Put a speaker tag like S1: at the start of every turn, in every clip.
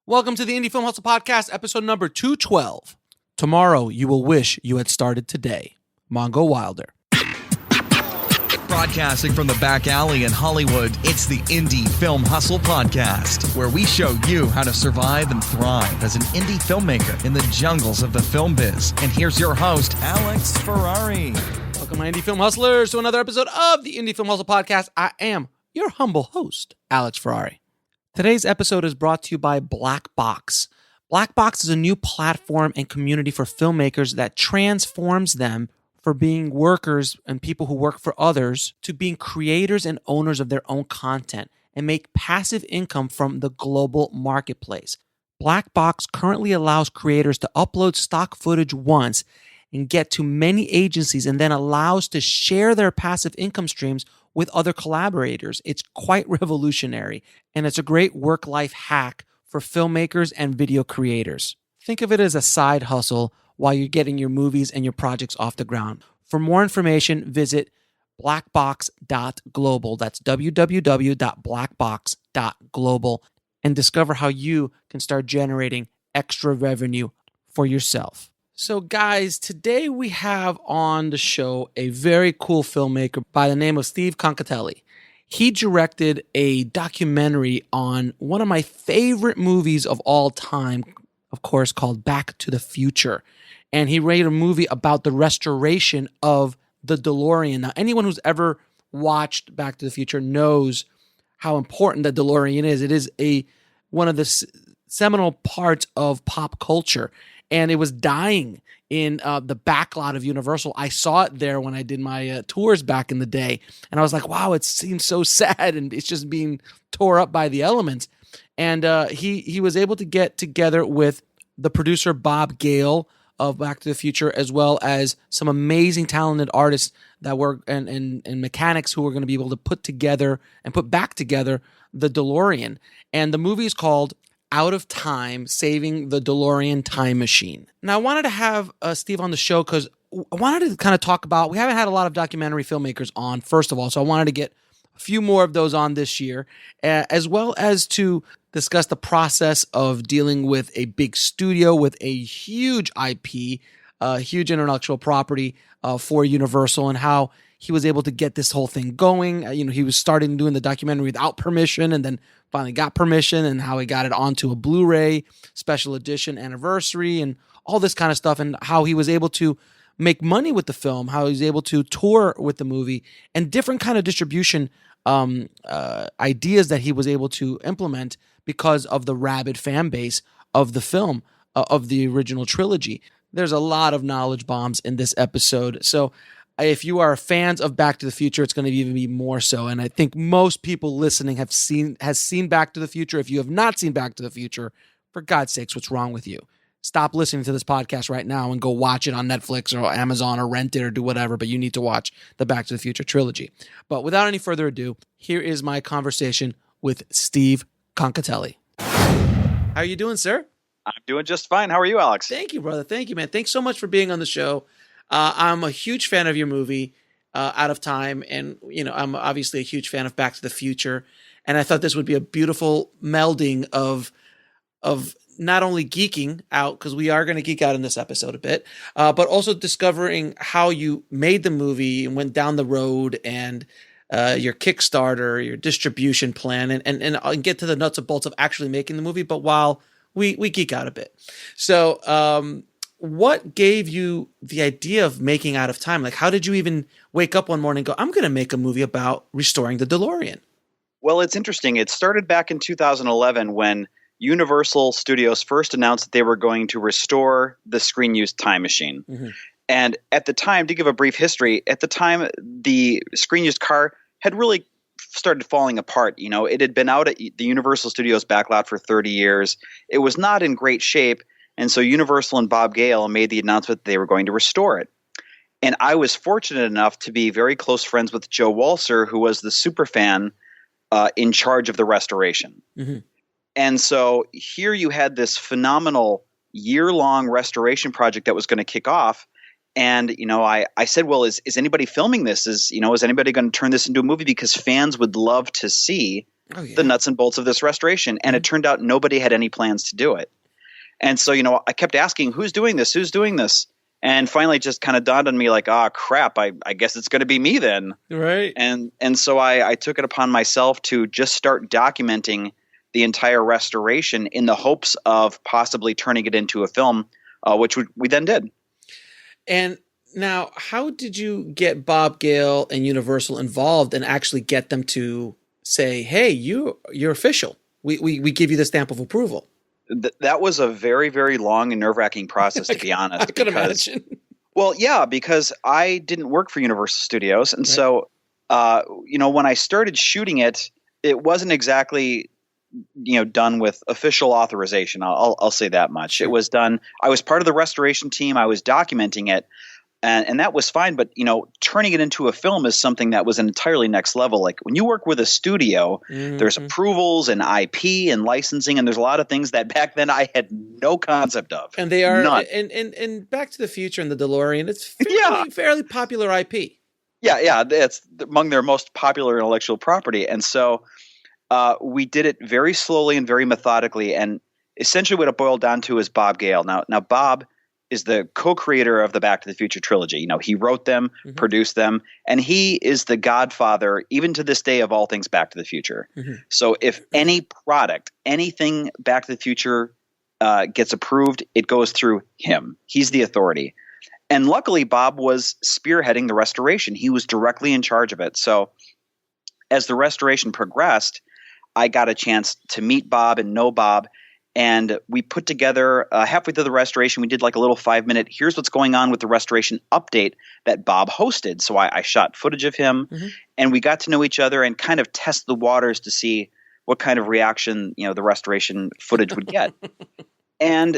S1: Welcome to the Indie Film Hustle Podcast, episode number 212. Tomorrow, you will wish you had started today. Mongo Wilder.
S2: Broadcasting from the back alley in Hollywood, it's the Indie Film Hustle Podcast, where we show you how to survive and thrive as an indie filmmaker in the jungles of the film biz. And here's your host, Alex Ferrari.
S1: Welcome, my Indie Film Hustlers, to another episode of the Indie Film Hustle Podcast. I am your humble host, Alex Ferrari. Today's episode is brought to you by Black Box. Black Box is a new platform and community for filmmakers that transforms them from being workers and people who work for others to being creators and owners of their own content and make passive income from the global marketplace. Black Box currently allows creators to upload stock footage once and get to many agencies, and then allows to share their passive income streams with other collaborators. It's quite revolutionary, and it's a great work-life hack for filmmakers and video creators. Think of it as a side hustle while you're getting your movies and your projects off the ground. For more information, visit blackbox.global. That's www.blackbox.global, and discover how you can start generating extra revenue for yourself. So guys, today we have on the show a very cool filmmaker by the name of Steve Concotelli. He directed a documentary on one of my favorite movies of all time, of course, called Back to the Future. And he made a movie about the restoration of the DeLorean. Now, anyone who's ever watched Back to the Future knows how important the DeLorean is. It is one of the seminal parts of pop culture. And it was dying in the backlot of Universal. I saw it there when I did my tours back in the day. And I was like, wow, it seems so sad. And it's just being tore up by the elements. And he was able to get together with the producer Bob Gale of Back to the Future, as well as some amazing talented artists that were and mechanics who were going to be able to put together and put back together the DeLorean. And the movie is called OUTATIME, Saving the DeLorean Time Machine. Now, I wanted to have Steve on the show because I wanted to kind of talk about, we haven't had a lot of documentary filmmakers on, first of all, so I wanted to get a few more of those on this year, as well as to discuss the process of dealing with a big studio with a huge IP, huge intellectual property for Universal, and how he was able to get this whole thing going. He was starting doing the documentary without permission, and then finally got permission, and how he got it onto a Blu-ray special edition anniversary and all this kind of stuff, and how he was able to make money with the film, how he was able to tour with the movie, and different kind of distribution ideas that he was able to implement because of the rabid fan base of the film, of the original trilogy. There's a lot of knowledge bombs in this episode. So if you are fans of Back to the Future, it's going to even be more so. And I think most people listening has seen Back to the Future. If you have not seen Back to the Future, for God's sakes, what's wrong with you? Stop listening to this podcast right now and go watch it on Netflix or Amazon or rent it or do whatever, but you need to watch the Back to the Future trilogy. But without any further ado, here is my conversation with Steve Concotelli. How are you doing, sir?
S3: I'm doing just fine. How are you, Alex?
S1: Thank you, brother. Thank you, man. Thanks so much for being on the show. I'm a huge fan of your movie, Out of Time, and I'm obviously a huge fan of Back to the Future. And I thought this would be a beautiful melding of not only geeking out, because we are going to geek out in this episode a bit, but also discovering how you made the movie and went down the road, and your Kickstarter, your distribution plan, and get to the nuts and bolts of actually making the movie. But while we geek out a bit, so what gave you the idea of making Out of Time? Like, how did you even wake up one morning and go, I'm going to make a movie about restoring the DeLorean?
S3: Well, it's interesting. It started back in 2011 when Universal Studios first announced that they were going to restore the screen-used time machine. Mm-hmm. And at the time, to give a brief history, at the time, the screen-used car had really started falling apart. It had been out at the Universal Studios backlot for 30 years. It was not in great shape. And so Universal and Bob Gale made the announcement that they were going to restore it. And I was fortunate enough to be very close friends with Joe Walser, who was the superfan in charge of the restoration. Mm-hmm. And so here you had this phenomenal year-long restoration project that was going to kick off. And, I said, well, is anybody filming this? Is anybody going to turn this into a movie? Because fans would love to see the nuts and bolts of this restoration. And it turned out nobody had any plans to do it. And so, I kept asking, who's doing this? Who's doing this? And finally it just kind of dawned on me like, crap, I guess it's going to be me then.
S1: Right.
S3: And so I took it upon myself to just start documenting the entire restoration in the hopes of possibly turning it into a film, which we then did.
S1: And now, how did you get Bob Gale and Universal involved and actually get them to say, hey, you're official. We give you the stamp of approval?
S3: That was a very, very long and nerve-wracking process, to be honest.
S1: I could imagine.
S3: Well, yeah, because I didn't work for Universal Studios. And so, when I started shooting it, it wasn't exactly, done with official authorization. I'll say that much. Sure. It was done. I was part of the restoration team. I was documenting it. And that was fine. But, turning it into a film is something that was an entirely next level. Like when you work with a studio, there's approvals and IP and licensing. And there's a lot of things that back then I had no concept of.
S1: And they are
S3: none.
S1: And Back to the Future and the DeLorean, it's fairly popular IP.
S3: Yeah. It's among their most popular intellectual property. And so we did it very slowly and very methodically. And essentially what it boiled down to is Bob Gale. Now Bob is the co-creator of the Back to the Future trilogy. He wrote them, produced them, and he is the godfather, even to this day, of all things Back to the Future. So if any product, anything Back to the Future gets approved, it goes through him. He's the authority. And luckily, Bob was spearheading the restoration. He was directly in charge of it. So as the restoration progressed, I got a chance to meet Bob and know Bob. And we put together halfway through the restoration, we did like a little 5-minute, here's what's going on with the restoration update that Bob hosted. So I shot footage of him and we got to know each other and kind of test the waters to see what kind of reaction, the restoration footage would get. And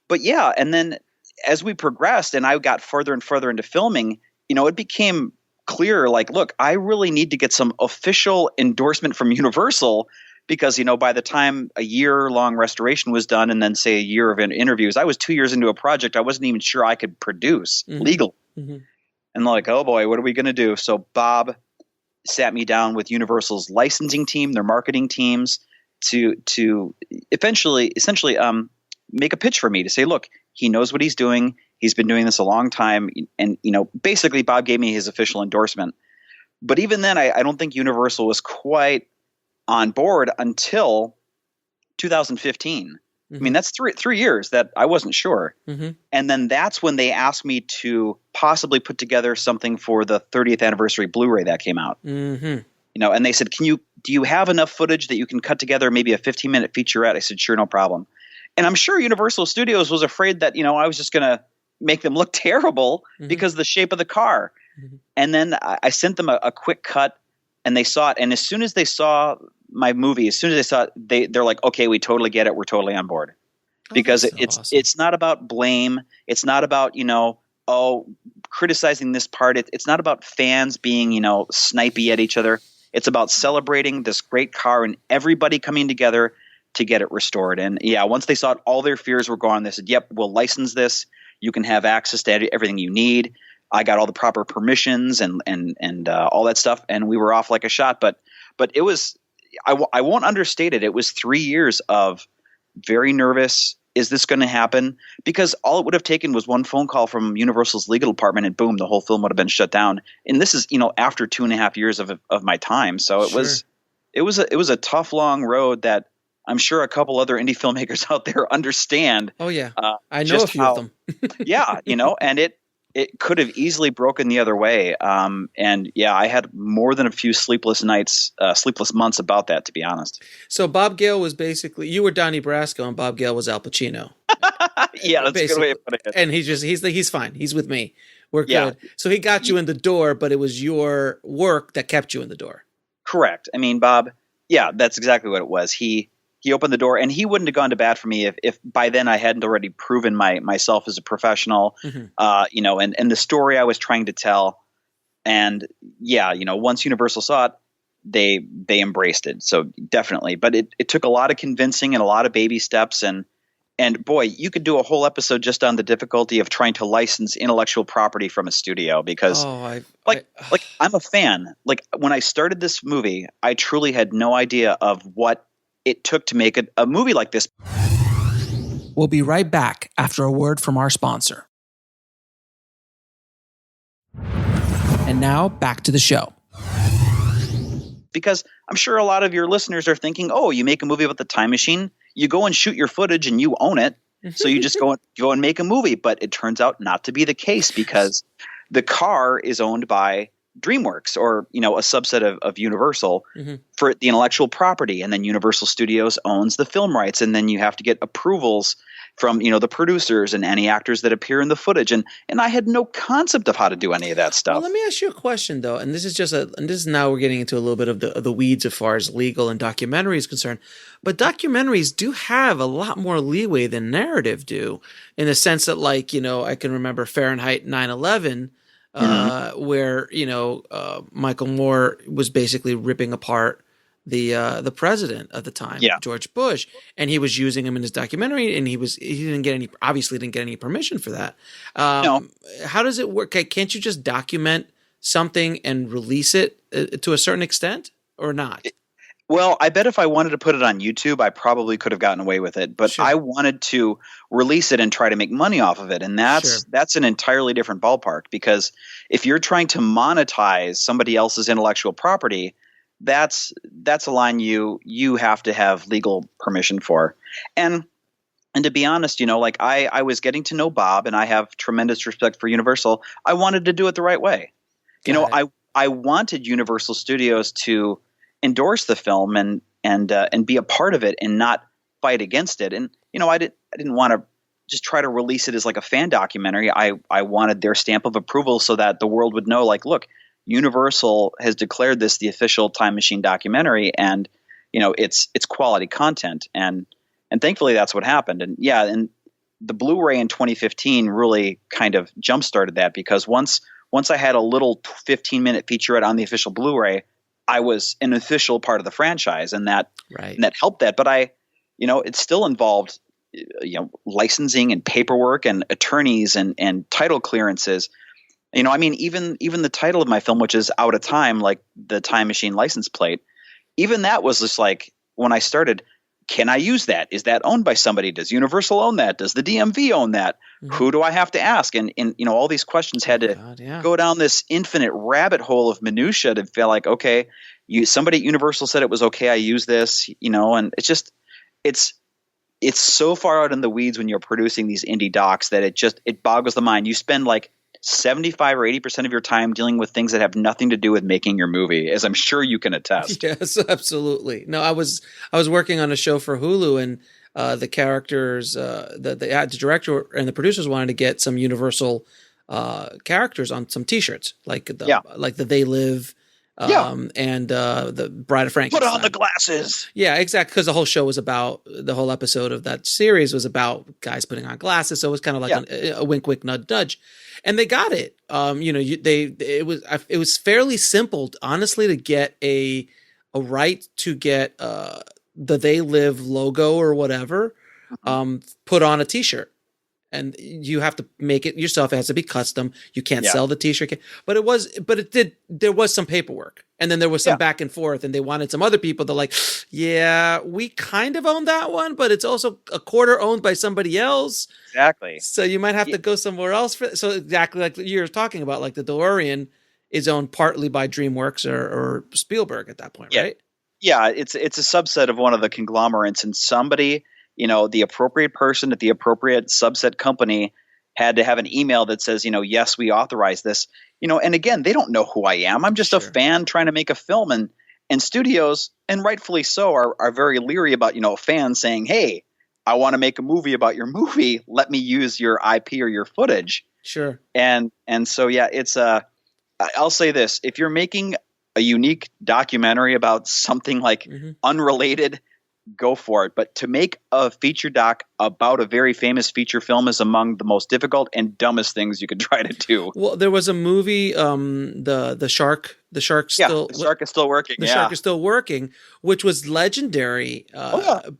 S3: then as we progressed and I got further and further into filming, it became clear, like, look, I really need to get some official endorsement from Universal. Because, by the time a year-long restoration was done and then, say, a year of interviews, I was 2 years into a project I wasn't even sure I could produce legally. And like, oh, boy, what are we going to do? So Bob sat me down with Universal's licensing team, their marketing teams, to essentially make a pitch for me to say, look, he knows what he's doing. He's been doing this a long time. And, basically Bob gave me his official endorsement. But even then, I don't think Universal was quite on board until 2015. I mean, that's three years that I wasn't sure. And then that's when they asked me to possibly put together something for the 30th anniversary Blu-ray that came out. And they said, do you have enough footage that you can cut together maybe a 15-minute featurette? I said, sure, no problem. And I'm sure Universal Studios was afraid that, I was just going to make them look terrible because of the shape of the car. And then I sent them a quick cut and they saw it. And as soon as they saw my movie, as soon as they saw it, they're like, okay, we totally get it. We're totally on board. Because it's not about blame. It's not about, criticizing this part. It's not about fans being, snipey at each other. It's about celebrating this great car and everybody coming together to get it restored. And once they saw it, all their fears were gone. They said, yep, we'll license this. You can have access to everything you need. I got all the proper permissions and all that stuff. And we were off like a shot. But it was, I won't understate it. It was 3 years of very nervous. Is this going to happen? Because all it would have taken was one phone call from Universal's legal department and boom, the whole film would have been shut down. And this is, after 2.5 years of my time. So it was a tough, long road that I'm sure a couple other indie filmmakers out there understand.
S1: Oh yeah. I know a few of them.
S3: And it could have easily broken the other way. I had more than a few sleepless months about that, to be honest.
S1: So Bob Gale was basically, you were Donnie Brasco and Bob Gale was Al Pacino.
S3: Yeah, that's basically a good way of putting it.
S1: And he's fine. He's with me. We're good. So he got you in the door, but it was your work that kept you in the door.
S3: Correct. I mean, Bob, that's exactly what it was. He opened the door, and he wouldn't have gone to bat for me if by then I hadn't already proven myself as a professional, and the story I was trying to tell. And once Universal saw it, they embraced it. So definitely, but it took a lot of convincing and a lot of baby steps. And And boy, you could do a whole episode just on the difficulty of trying to license intellectual property from a studio because like I'm a fan. Like when I started this movie, I truly had no idea of what it took to make a movie like this.
S1: We'll be right back after a word from our sponsor. And now back to the show.
S3: Because I'm sure a lot of your listeners are thinking, oh, you make a movie about the time machine, you go and shoot your footage and you own it. So you just go and make a movie. But it turns out not to be the case because the car is owned by DreamWorks or, a subset of Universal for the intellectual property. And then Universal Studios owns the film rights. And then you have to get approvals from, the producers and any actors that appear in the footage. And I had no concept of how to do any of that stuff.
S1: Well, let me ask you a question, though. And this is now we're getting into a little bit of the weeds as far as legal and documentary is concerned. But documentaries do have a lot more leeway than narrative do, in the sense that, like, I can remember Fahrenheit 9/11, where, Michael Moore was basically ripping apart the president at the time, George Bush, and he was using him in his documentary, and he obviously didn't get any permission for that.
S3: No.
S1: How does it work? Can't you just document something and release it to a certain extent, or not?
S3: Well, I bet if I wanted to put it on YouTube, I probably could have gotten away with it. But I wanted to release it and try to make money off of it. And that's an entirely different ballpark, because if you're trying to monetize somebody else's intellectual property, that's a line you have to have legal permission for. And to be honest, like I was getting to know Bob, and I have tremendous respect for Universal. I wanted to do it the right way. I wanted Universal Studios to endorse the film and be a part of it and not fight against it. And I didn't want to just try to release it as like a fan documentary. I wanted their stamp of approval so that the world would know, like, look, Universal has declared this the official Time Machine documentary, and it's quality content, and thankfully that's what happened. And and the Blu-ray in 2015 really kind of jump started that, because once I had a little 15-minute featurette on the official Blu-ray, I was an official part of the franchise, and that helped that. But it still involved licensing and paperwork and attorneys and title clearances. Even the title of my film, which is Out of Time, like the Time Machine license plate, even that was just like, when I started, can I use that? Is that owned by somebody? Does Universal own that? Does the DMV own that? Mm-hmm. Who do I have to ask? And all these questions had to go down this infinite rabbit hole of minutia to feel like, okay, somebody at Universal said it was okay, I use this, and it's so far out in the weeds when you're producing these indie docs that it boggles the mind. You spend like 75 or 80% of your time dealing with things that have nothing to do with making your movie, as I'm sure you can attest.
S1: Yes, absolutely. No, I was working on a show for Hulu, and the characters, the director and the producers wanted to get some Universal characters on some T-shirts, like the They Live. And the Bride of Frankenstein.
S3: Put on the glasses.
S1: Yeah, exactly. Because the whole episode of that series was about guys putting on glasses. So it was kind of like a wink, wink, nudge, nudge. And they got it. It was fairly simple, honestly, to get a right to get the They Live logo or whatever put on a T-shirt. And you have to make it yourself. It has to be custom. You can't sell the T-shirt. There was some paperwork, and then there was some back and forth, and they wanted some other people to like, we kind of own that one, but it's also a quarter owned by somebody else.
S3: Exactly.
S1: So you might have to go somewhere else. So exactly like you're talking about, like the DeLorean is owned partly by DreamWorks or Spielberg at that point, right?
S3: Yeah, it's a subset of one of the conglomerates, and somebody, the appropriate person at the appropriate subset company had to have an email that says, yes, we authorize this, and again, they don't know who I am. I'm just a fan trying to make a film, and studios, and rightfully so, are very leery about, fans saying, hey, I want to make a movie about your movie. Let me use your IP or your footage.
S1: Sure.
S3: And so, I'll say this, if you're making a unique documentary about something like unrelated, go for it. But to make a feature doc about a very famous feature film is among the most difficult and dumbest things you could try to do.
S1: Well, there was a movie, the shark The shark
S3: Yeah,
S1: still
S3: the shark is still working.
S1: the shark is still working, which was legendary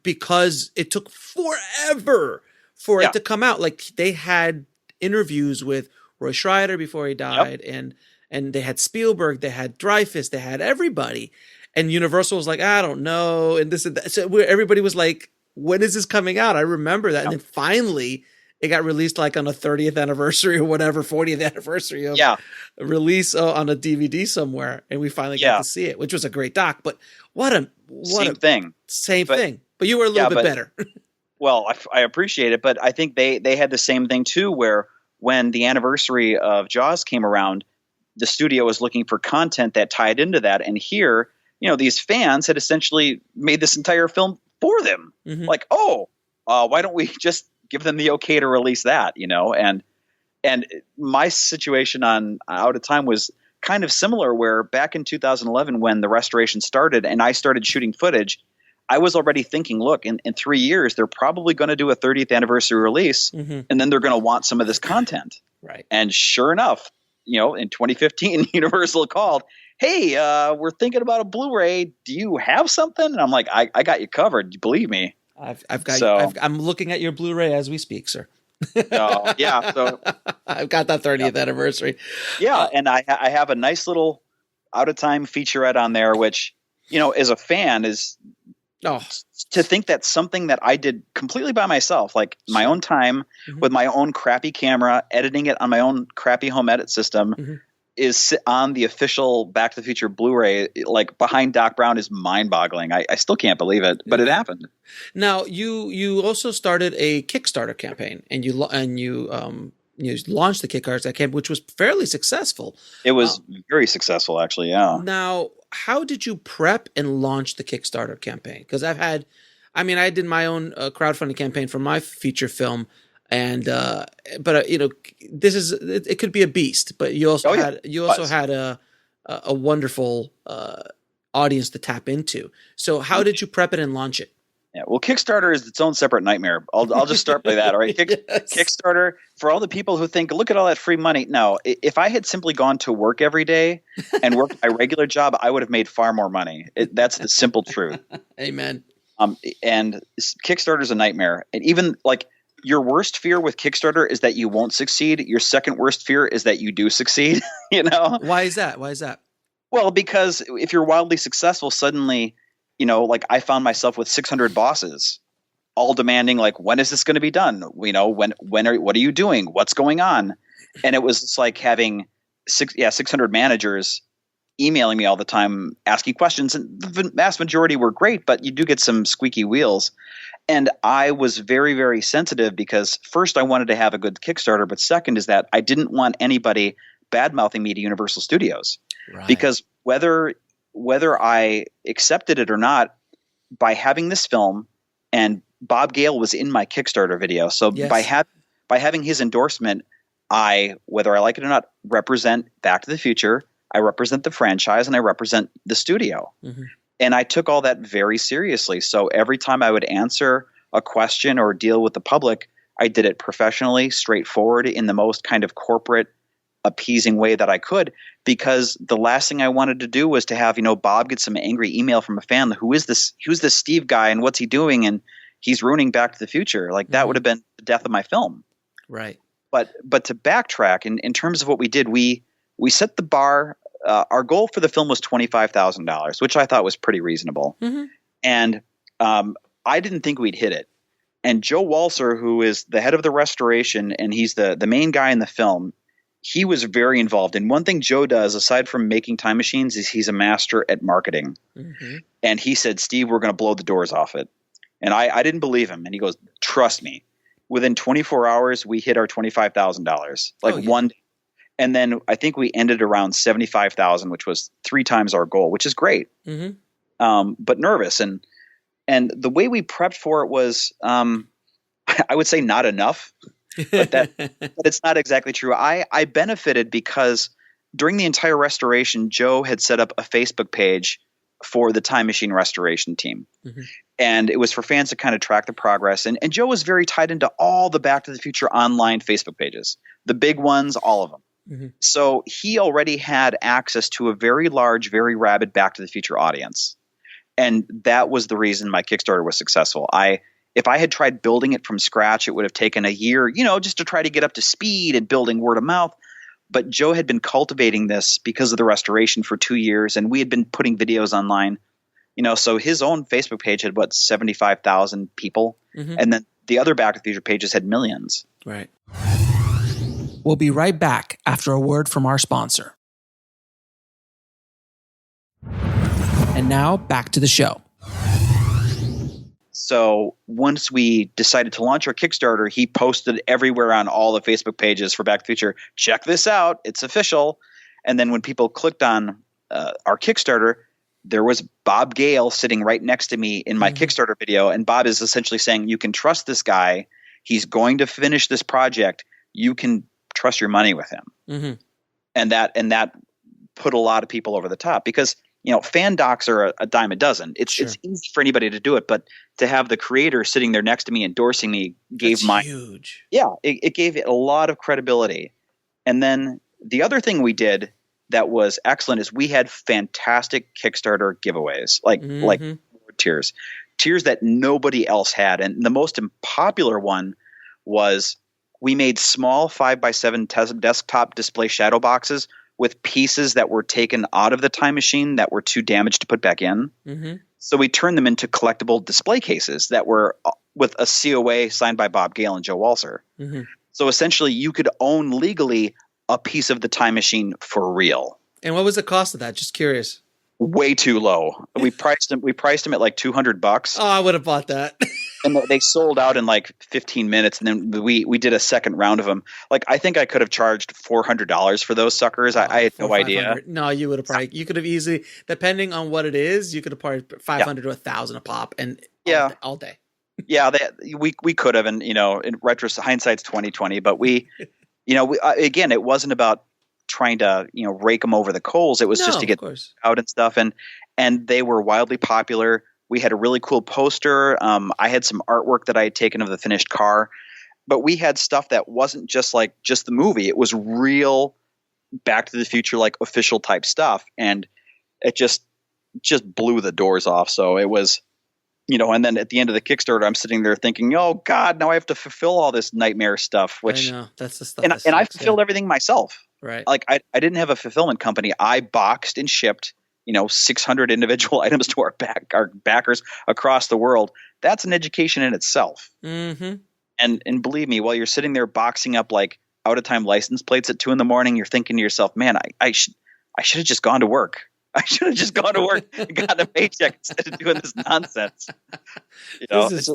S1: because it took forever for it to come out. Like they had interviews with Roy Scheider before he died, and they had Spielberg, they had Dreyfuss, they had everybody, and Universal was like, I don't know, and this and that. So everybody was like, when is this coming out? I remember that, and then finally it got released like on the 30th anniversary or whatever, 40th anniversary of release on a DVD somewhere, and we finally got to see it, which was a great doc. But same thing. But you were a little bit better.
S3: Well, I appreciate it, but I think they had the same thing too, where when the anniversary of Jaws came around, the studio was looking for content that tied into that, and here, these fans had essentially made this entire film for them. Like, why don't we just give them the okay to release that, and my situation on Out of Time was kind of similar, where back in 2011, when the restoration started and I started shooting footage, I was already thinking, look, in 3 years, they're probably going to do a 30th anniversary release, and then they're going to want some of this content.
S1: Right.
S3: And sure enough, in 2015, Universal called, hey, we're thinking about a Blu-ray. Do you have something? And I'm like, I got you covered. You believe me?
S1: I'm looking at your Blu-ray as we speak, sir.
S3: So
S1: I've got that 30th anniversary.
S3: Yeah, and I have a nice little Out of Time featurette on there, which, as a fan is to think that's something that I did completely by myself, like my own time with my own crappy camera, editing it on my own crappy home edit system. Is on the official Back to the Future Blu-ray, like behind Doc Brown, is mind-boggling. I still can't believe it, but it happened.
S1: Now you also started a Kickstarter campaign, and you launched the Kickstarter campaign, which was fairly successful.
S3: It was very successful, actually. Yeah.
S1: Now, how did you prep and launch the Kickstarter campaign? Because I did my own crowdfunding campaign for my feature film. And this is it could be a beast, but you also had a wonderful audience to tap into. So how did you prep it and launch it?
S3: Yeah, well, Kickstarter is its own separate nightmare. I'll just start by that. All right, Kickstarter, for all the people who think, look at all that free money. No, if I had simply gone to work every day and worked my regular job, I would have made far more money. That's the simple truth.
S1: Amen.
S3: And Kickstarter is a nightmare, and even like. Your worst fear with Kickstarter is that you won't succeed. Your second worst fear is that you do succeed.
S1: Why is that?
S3: Well, because if you're wildly successful, suddenly, like I found myself with 600 bosses, all demanding, like, when is this going to be done? What are you doing? What's going on? And it was just like having 600 managers emailing me all the time, asking questions, and the vast majority were great, but you do get some squeaky wheels. And I was very, very sensitive because first I wanted to have a good Kickstarter, but second is that I didn't want anybody bad-mouthing me to Universal Studios. Right. Because whether I accepted it or not, by having this film, and Bob Gale was in my Kickstarter video, so by having his endorsement, whether I like it or not, represent Back to the Future, I represent the franchise, and I represent the studio. And I took all that very seriously. So every time I would answer a question or deal with the public, I did it professionally, straightforward, in the most kind of corporate, appeasing way that I could, because the last thing I wanted to do was to have, Bob get some angry email from a fan. Who's this Steve guy and what's he doing? And he's ruining Back to the Future. Like that would have been the death of my film.
S1: Right.
S3: But to backtrack in terms of what we did, we set the bar. Our goal for the film was $25,000, which I thought was pretty reasonable. And I didn't think we'd hit it. And Joe Walser, who is the head of the restoration, and he's the main guy in the film, he was very involved. And one thing Joe does, aside from making time machines, is he's a master at marketing. And he said, Steve, we're going to blow the doors off it. And I didn't believe him. And he goes, trust me. Within 24 hours, we hit our $25,000. One day. And then I think we ended around 75,000, which was 3 times our goal, which is great. But nervous. And the way we prepped for it was, I would say not enough, but it's not exactly true. I benefited because during the entire restoration, Joe had set up a Facebook page for the Time Machine restoration team. And it was for fans to kind of track the progress. And Joe was very tied into all the Back to the Future online Facebook pages, the big ones, all of them. So he already had access to a very large, very rabid Back to the Future audience. And that was the reason my Kickstarter was successful. If I had tried building it from scratch, it would have taken a year, just to try to get up to speed and building word of mouth. But Joe had been cultivating this because of the restoration for 2 years, and we had been putting videos online. So his own Facebook page had 75,000 people, and then the other Back to the Future pages had millions.
S1: Right. We'll be right back after a word from our sponsor. And now back to the show.
S3: So once we decided to launch our Kickstarter, he posted everywhere on all the Facebook pages for Back to the Future, check this out, it's official. And then when people clicked on our Kickstarter, there was Bob Gale sitting right next to me in my Kickstarter video. And Bob is essentially saying, you can trust this guy. He's going to finish this project. You can trust your money with him. And that put a lot of people over the top because, fan docs are a dime a dozen. It's easy for anybody to do it, but to have the creator sitting there next to me endorsing me gave
S1: huge.
S3: Yeah, it gave it a lot of credibility. And then the other thing we did that was excellent is we had fantastic Kickstarter giveaways, like tiers that nobody else had. And the most popular one was we made small 5x7 desktop display shadow boxes with pieces that were taken out of the time machine that were too damaged to put back in. So we turned them into collectible display cases that were with a COA signed by Bob Gale and Joe Walser. So essentially you could own legally a piece of the time machine for real.
S1: And what was the cost of that? Just curious.
S3: Way too low. We priced them at like $200.
S1: Oh, I would have bought that.
S3: And they sold out in like 15 minutes. And then we did a second round of them. Like, I think I could have charged $400 for those suckers. I had no idea.
S1: No, you would have you could have easily, depending on what it is, you could have probably 500 to 1,000 a pop and all day.
S3: Yeah, we could have. And, in retrospect, hindsight's 2020, but again, it wasn't about trying to, rake them over the coals. It was just to get out and stuff. And they were wildly popular. We had a really cool poster. I had some artwork that I had taken of the finished car, but we had stuff that wasn't just the movie. It was real Back to the Future, like official type stuff. And it just blew the doors off. So it was, and then at the end of the Kickstarter, I'm sitting there thinking, oh God, now I have to fulfill all this nightmare stuff, which
S1: I know that's the stuff.
S3: And I fulfilled everything myself.
S1: Right.
S3: Like I didn't have a fulfillment company. I boxed and shipped, 600 individual items to our backers across the world. That's an education in itself. And believe me, while you're sitting there boxing up like OUTATIME license plates at 2 a.m, you're thinking to yourself, man, I should have just gone to work. I should have just gone to work and gotten a paycheck instead of doing this nonsense. It's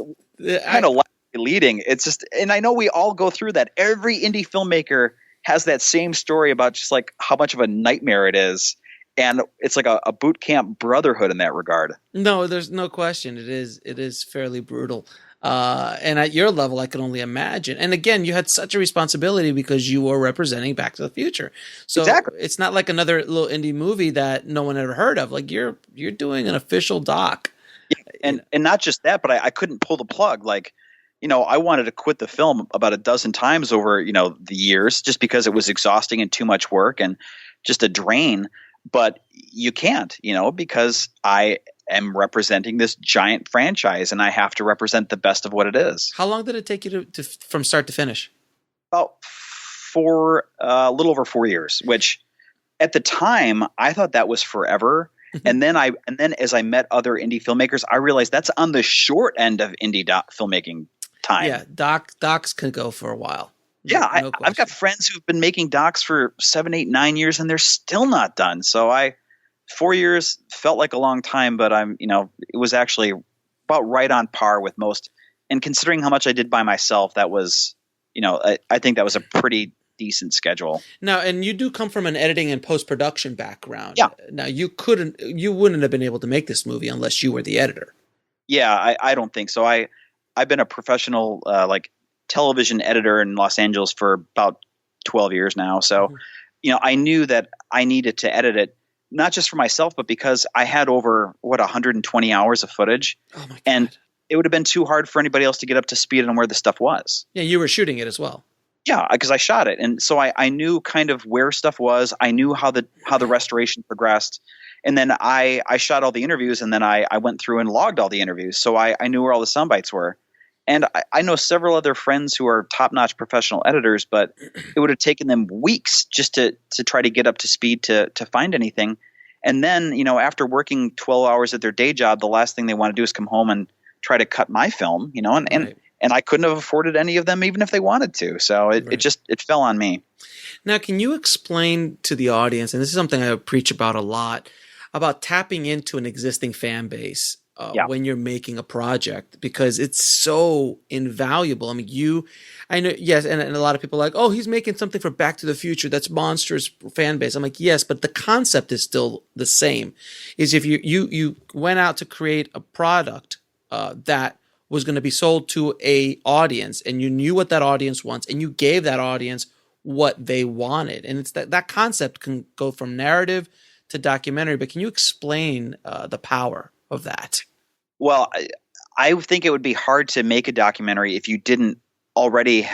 S3: kind of leading. It's just, and I know we all go through that. Every indie filmmaker has that same story about just like how much of a nightmare it is. And it's like a boot camp brotherhood in that regard.
S1: No, there's no question. It is fairly brutal. And at your level, I can only imagine. And again, you had such a responsibility because you were representing Back to the Future. So It's not like another little indie movie that no one ever heard of. Like you're doing an official doc.
S3: Yeah, and not just that, but I couldn't pull the plug. Like, I wanted to quit the film about a dozen times over, the years just because it was exhausting and too much work and just a drain. But you can't, because I am representing this giant franchise and I have to represent the best of what it is.
S1: How long did it take you to from start to finish?
S3: About a little over 4 years, which at the time I thought that was forever. And then as I met other indie filmmakers, I realized that's on the short end of indie filmmaking time.
S1: Yeah, docs can go for a while.
S3: Yeah, I've got friends who've been making docs for 7, 8, 9 years, and they're still not done. So 4 years felt like a long time, but it was actually about right on par with most. And considering how much I did by myself, that was, I think that was a pretty decent schedule.
S1: Now, and you do come from an editing and post-production background.
S3: Yeah.
S1: Now, you wouldn't have been able to make this movie unless you were the editor.
S3: Yeah, I don't think so. I've been a professional television editor in Los Angeles for about 12 years now. So, I knew that I needed to edit it, not just for myself, but because I had over 120 hours of footage.
S1: Oh my God.
S3: And it would have been too hard for anybody else to get up to speed on where the stuff was.
S1: Yeah, you were shooting it as well.
S3: Yeah, because I shot it, and so I knew kind of where stuff was. I knew how the restoration progressed, and then I shot all the interviews, and then I went through and logged all the interviews, so I knew where all the sound bites were. And I know several other friends who are top-notch professional editors, but it would have taken them weeks just to try to get up to speed to find anything. And then, after working 12 hours at their day job, the last thing they want to do is come home and try to cut my film,
S1: Right.
S3: and I couldn't have afforded any of them even if they wanted to. So it fell on me.
S1: Now, can you explain to the audience, and this is something I preach about a lot, about tapping into an existing fan base when you're making a project, because it's so invaluable. I mean, I know, yes, and a lot of people are like, oh, he's making something for Back to the Future. That's monstrous fan base. I'm like, yes, but the concept is still the same. Is if you went out to create a product that was going to be sold to a audience, and you knew what that audience wants, and you gave that audience what they wanted. And it's that concept can go from narrative to documentary, but can you explain the power of that?
S3: Well, I think it would be hard to make a documentary if you didn't already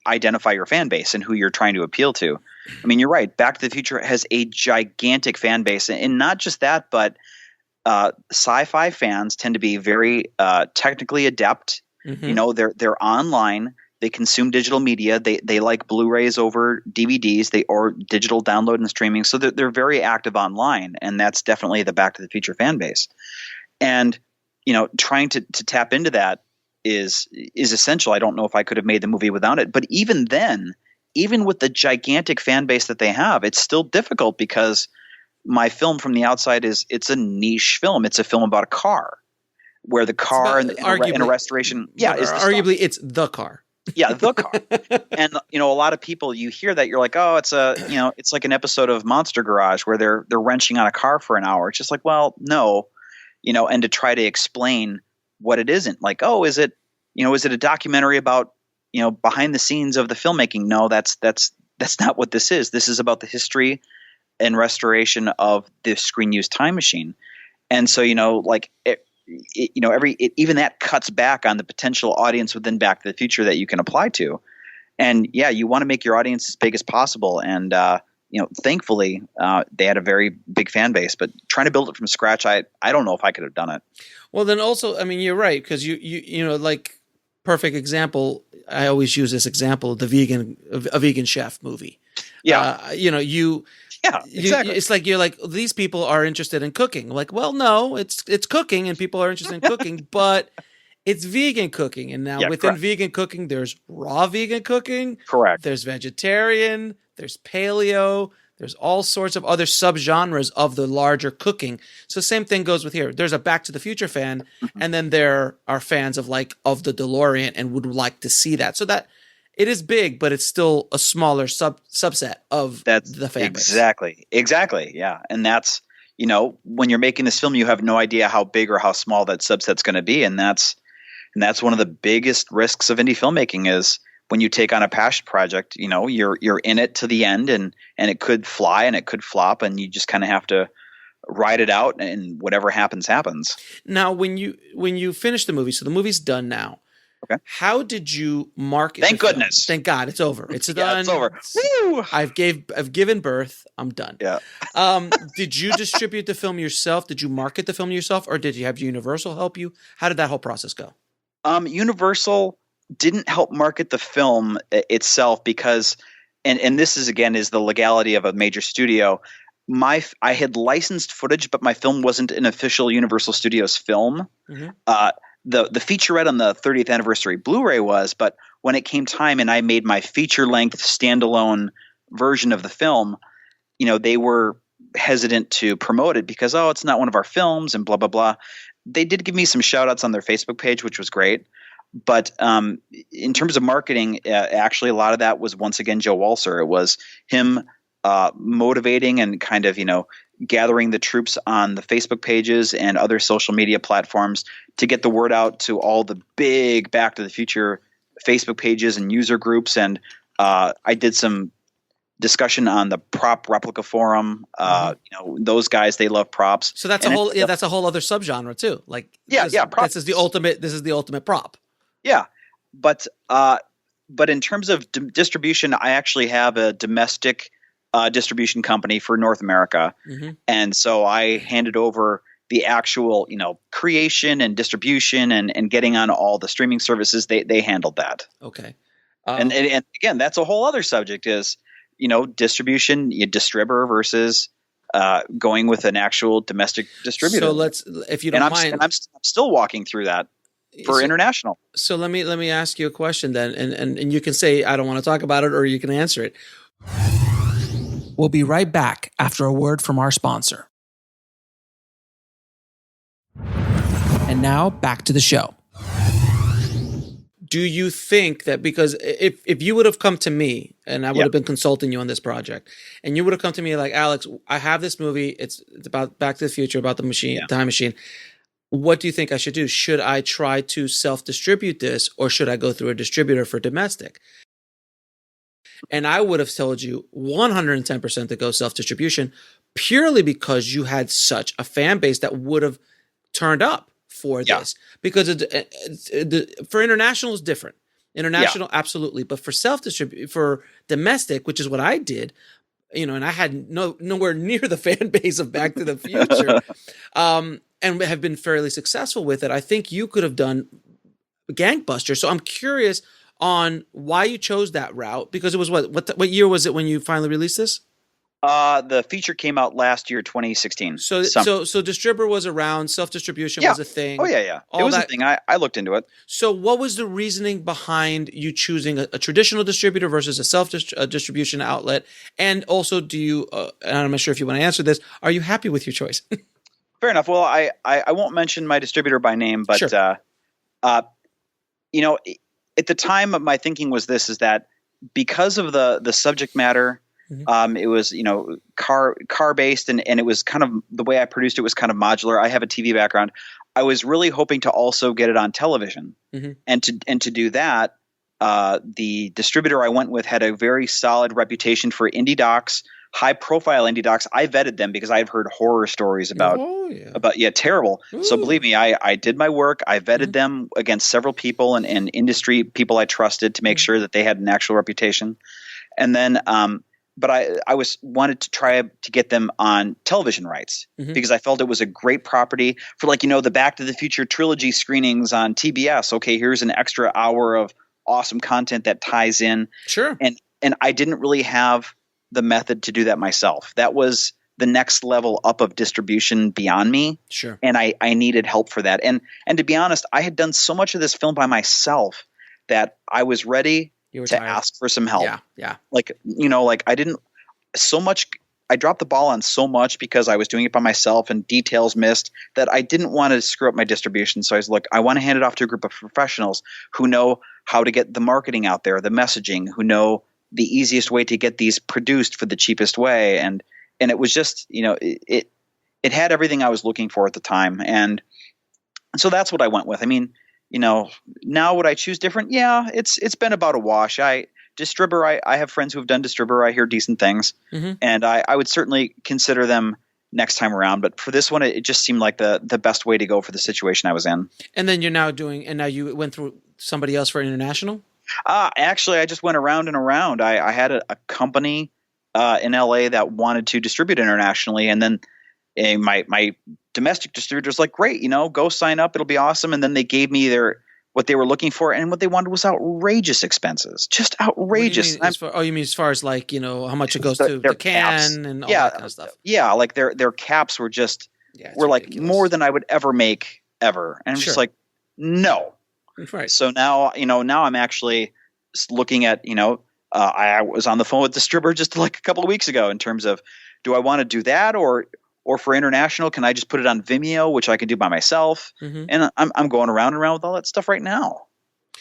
S3: identify your fan base and who you're trying to appeal to. I mean, you're right. Back to the Future has a gigantic fan base, and not just that, but sci-fi fans tend to be very technically adept. Mm-hmm. They're online. They consume digital media. They like Blu-rays over DVDs. Or digital download and streaming. So they're very active online, and that's definitely the Back to the Future fan base. And trying to tap into that is essential. I don't know if I could have made the movie without it. But even then, even with the gigantic fan base that they have, it's still difficult because my film from the outside it's a niche film. It's a film about a car, where the car and a restoration, is
S1: arguably it's the car.
S3: Yeah, the car. And a lot of people, you hear that, you're like, oh, it's it's like an episode of Monster Garage where they're wrenching on a car for an hour. It's just like, well, no, and to try to explain what it isn't. Like, oh, is it a documentary about behind the scenes of the filmmaking? No, that's not what this is. This is about the history and restoration of the screen use time machine. And so even that cuts back on the potential audience within Back to the Future that you can apply to. And yeah, you want to make your audience as big as possible. And thankfully, they had a very big fan base. But trying to build it from scratch, I don't know if I could have done it.
S1: Well, then also, I mean, you're right, because you like perfect example. I always use this example: a vegan chef movie.
S3: Yeah,
S1: Yeah,
S3: exactly.
S1: It's like you're like, these people are interested in cooking. Like, well, no, it's cooking, and people are interested in cooking, but it's vegan cooking. And now within vegan cooking, there's raw vegan cooking.
S3: Correct.
S1: There's vegetarian. There's paleo. There's all sorts of other subgenres of the larger cooking. So same thing goes with here. There's a Back to the Future fan, and then there are fans of the DeLorean and would like to see that. So that it is big, but it's still a smaller subset of the fan base.
S3: Exactly. Yeah. And that's, when you're making this film, you have no idea how big or how small that subset's going to be. And that's one of the biggest risks of indie filmmaking is when you take on a passion project, you're in it to the end, and it could fly and it could flop, and you just kind of have to ride it out, and whatever happens, happens.
S1: Now, when you finish the movie, so the movie's done now.
S3: Okay.
S1: How did you market?
S3: Thank goodness.
S1: Thank God, it's over. It's done.
S3: It's over. Woo!
S1: I've given birth. I'm done.
S3: Yeah.
S1: Did you distribute the film yourself? Did you market the film yourself, or did you have Universal help you? How did that whole process go?
S3: Universal didn't help market the film itself because, and this is the legality of a major studio. I had licensed footage, but my film wasn't an official Universal Studios film. Mm-hmm. The featurette on the 30th anniversary Blu-ray was, but when it came time and I made my feature-length standalone version of the film, they were hesitant to promote it because, oh, it's not one of our films and blah, blah, blah. They did give me some shout-outs on their Facebook page, which was great. But in terms of marketing, actually a lot of that was, once again, Joe Walser. It was him motivating and kind of, gathering the troops on the Facebook pages and other social media platforms to get the word out to all the big Back to the Future Facebook pages and user groups. And I did some discussion on the prop replica forum. Those guys, they love props.
S1: So that's that's a whole other subgenre too. Like,
S3: props.
S1: This is the ultimate prop.
S3: Yeah. But but in terms of distribution, I actually have a domestic distribution company for North America.
S1: Mm-hmm.
S3: And so I handed over the actual, creation and distribution and getting on all the streaming services. They handled that.
S1: Okay.
S3: And again, that's a whole other subject is, distribution, distributor versus going with an actual domestic distributor.
S1: So if you don't mind,
S3: I'm still walking through that for international.
S1: So let me ask you a question then, and you can say I don't want to talk about it, or you can answer it. We'll be right back after a word from our sponsor. And now back to the show. Do you think that because if you would have come to me and I would have been consulting you on this project, and you would have come to me like, Alex, I have this movie. It's about Back to the Future, about the machine, time machine. What do you think I should do? Should I try to self-distribute this, or should I go through a distributor for domestic? And I would have told you 110% to go self-distribution, purely because you had such a fan base that would have turned up for this. Because for international is different. International, absolutely. But for for domestic, which is what I did, and I had nowhere near the fan base of Back to the Future, and have been fairly successful with it. I think you could have done gangbusters. So I'm curious on why you chose that route, because it was what year was it when you finally released this?
S3: The feature came out last year, 2016.
S1: So distributor was around, self-distribution was a thing.
S3: Oh yeah. It was a thing. I looked into it.
S1: So what was the reasoning behind you choosing a traditional distributor versus a self-distribution outlet? And also, do you, and I'm not sure if you want to answer this, are you happy with your choice?
S3: Fair enough. Well, I won't mention my distributor by name, but,
S1: sure.
S3: At the time my thinking was is that because of the subject matter, it was, car based and it was kind of the way I produced it was kind of modular. I have a TV background. I was really hoping to also get it on television, and to do that, the distributor I went with had a very solid reputation for indie docs, high profile indie docs. I vetted them because I've heard horror stories about terrible. Ooh. So believe me, I did my work. I vetted them against several people and industry people I trusted to make sure that they had an actual reputation. And then, but I wanted to try to get them on television rights because I felt it was a great property for the Back to the Future trilogy screenings on TBS. Okay, here's an extra hour of awesome content that ties in.
S1: Sure.
S3: And I didn't really have the method to do that myself. That was the next level up of distribution beyond me.
S1: Sure.
S3: And I needed help for that. And to be honest, I had done so much of this film by myself that I was ready to ask for some help.
S1: Yeah.
S3: I dropped the ball on so much because I was doing it by myself and details missed that I didn't want to screw up my distribution. So I was like, I want to hand it off to a group of professionals who know how to get the marketing out there, the messaging, who know the easiest way to get these produced for the cheapest way. And it was just, it had everything I was looking for at the time. And so that's what I went with. I mean, now would I choose different? Yeah, it's been about a wash. I have friends who have done distributor. I hear decent things, and I would certainly consider them next time around. But for this one, it just seemed like the best way to go for the situation I was in.
S1: And then now you went through somebody else for international?
S3: Actually, I just went around and around. I had a company in LA that wanted to distribute internationally, and then my domestic distributor was like, "Great, go sign up. It'll be awesome." And then they gave me what they were looking for, and what they wanted was outrageous expenses, just outrageous.
S1: You mean as far as how much it goes to the can and all that kind of stuff? Yeah,
S3: like their caps were just were ridiculous. Like more than I would ever make ever, and I'm just like, no.
S1: Right.
S3: So now I'm actually looking at I was on the phone with the distributor just like a couple of weeks ago in terms of, do I want to do that or for international, can I just put it on Vimeo, which I can do by myself? And I'm going around and around with all that stuff right now.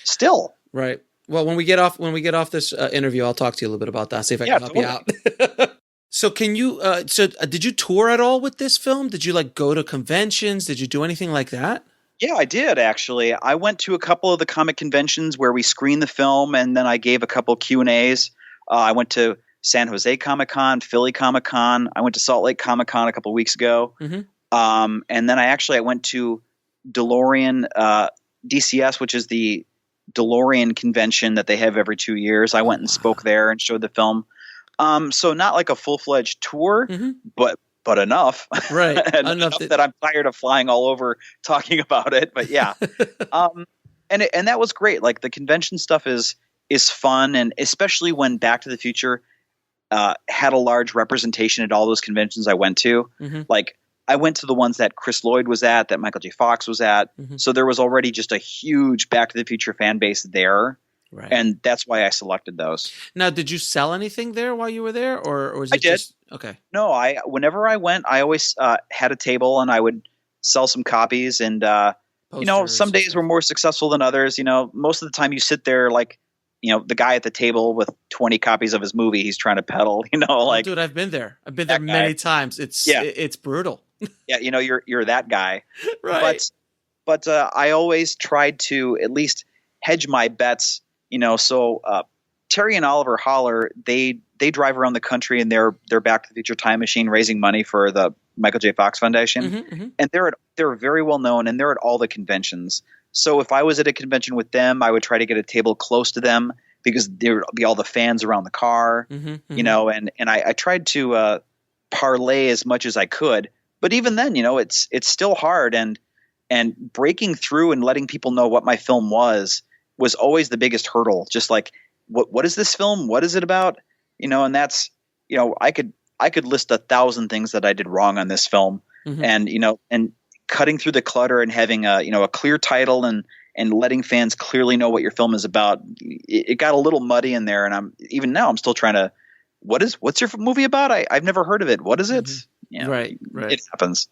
S3: Still.
S1: Right. Well, when we get off this interview, I'll talk to you a little bit about that. See if I can help you out. So can you? Did you tour at all with this film? Did you go to conventions? Did you do anything like that?
S3: Yeah, I did actually. I went to a couple of the comic conventions where we screened the film, and then I gave a couple Q&As. I went to San Jose Comic-Con, Philly Comic-Con. I went to Salt Lake Comic-Con a couple of weeks ago. And then I went to DeLorean DCS, which is the DeLorean convention that they have every 2 years. I went and spoke there and showed the film. So not like a full-fledged tour, but enough.
S1: Right.
S3: enough that I'm tired of flying all over talking about it. But yeah. And that was great. Like the convention stuff is fun, and especially when Back to the Future had a large representation at all those conventions I went to. Like I went to the ones that Chris Lloyd was at, that Michael J. Fox was at. So there was already just a huge Back to the Future fan base there. Right. And that's why I selected those.
S1: Now, did you sell anything there while you were there, or was it
S3: I did.
S1: just okay?
S3: No, whenever I went, I always had a table and I would sell some copies. And some days were more successful than others. Most of the time you sit there like, the guy at the table with 20 copies of his movie he's trying to peddle. Like,
S1: dude, I've been there. I've been there many times. It's brutal.
S3: Yeah, you're that guy,
S1: right?
S3: But I always tried to at least hedge my bets. So Terry and Oliver Holler, they drive around the country in their Back to the Future Time Machine, raising money for the Michael J. Fox Foundation, and they're very well known, and they're at all the conventions. So if I was at a convention with them, I would try to get a table close to them because there would be all the fans around the car, and I tried to parlay as much as I could. But even then, it's still hard, and breaking through and letting people know what my film was always the biggest hurdle. Just like, what is this film? What is it about? And that's, I could list 1,000 things that I did wrong on this film, and cutting through the clutter and having a clear title and letting fans clearly know what your film is about. It got a little muddy in there, and I'm still trying to. What's your movie about? I've never heard of it. What is it?
S1: Right.
S3: It happens.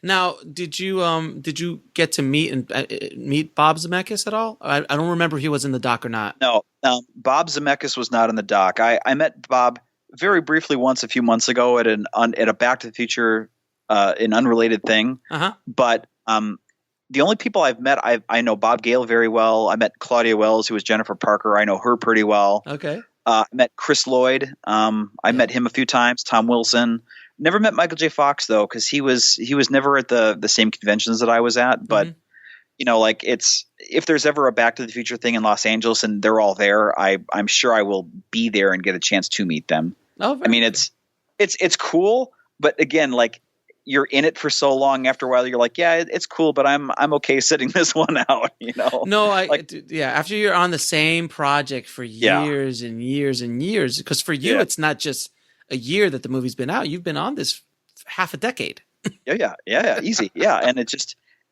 S1: Now, did you get to meet Bob Zemeckis at all? I don't remember if he was in the doc or not.
S3: No, Bob Zemeckis was not in the doc. I met Bob very briefly once a few months ago at a Back to the Future, an unrelated thing. But the only people I've met, I know Bob Gale very well. I met Claudia Wells, who was Jennifer Parker. I know her pretty well.
S1: Okay.
S3: I met Chris Lloyd. I met him a few times. Tom Wilson. Never met Michael J. Fox though, because he was never at the same conventions that I was at. But like if there's ever a Back to the Future thing in Los Angeles and they're all there, I'm sure I will be there and get a chance to meet them.
S1: Oh,
S3: I mean, it's cool, but again, like you're in it for so long. After a while, you're like, yeah, it's cool, but I'm okay sitting this one out.
S1: No, after you're on the same project for years and years and years, because for you, it's not just a year that the movie's been out. You've been on this half a decade.
S3: Yeah, easy. Yeah.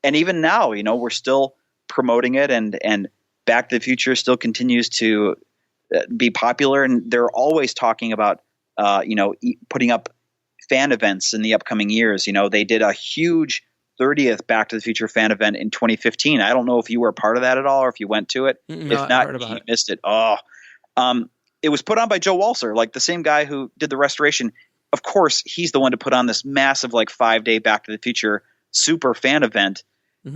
S3: And even now, we're still promoting it, and Back to the Future still continues to be popular. And they're always talking about, putting up fan events in the upcoming years. They did a huge 30th Back to the Future fan event in 2015. I don't know if you were a part of that at all, or if you went to it.
S1: No,
S3: if not, you missed it. It was put on by Joe Walser, like the same guy who did the restoration. Of course, he's the one to put on this massive, 5-day Back to the Future super fan event.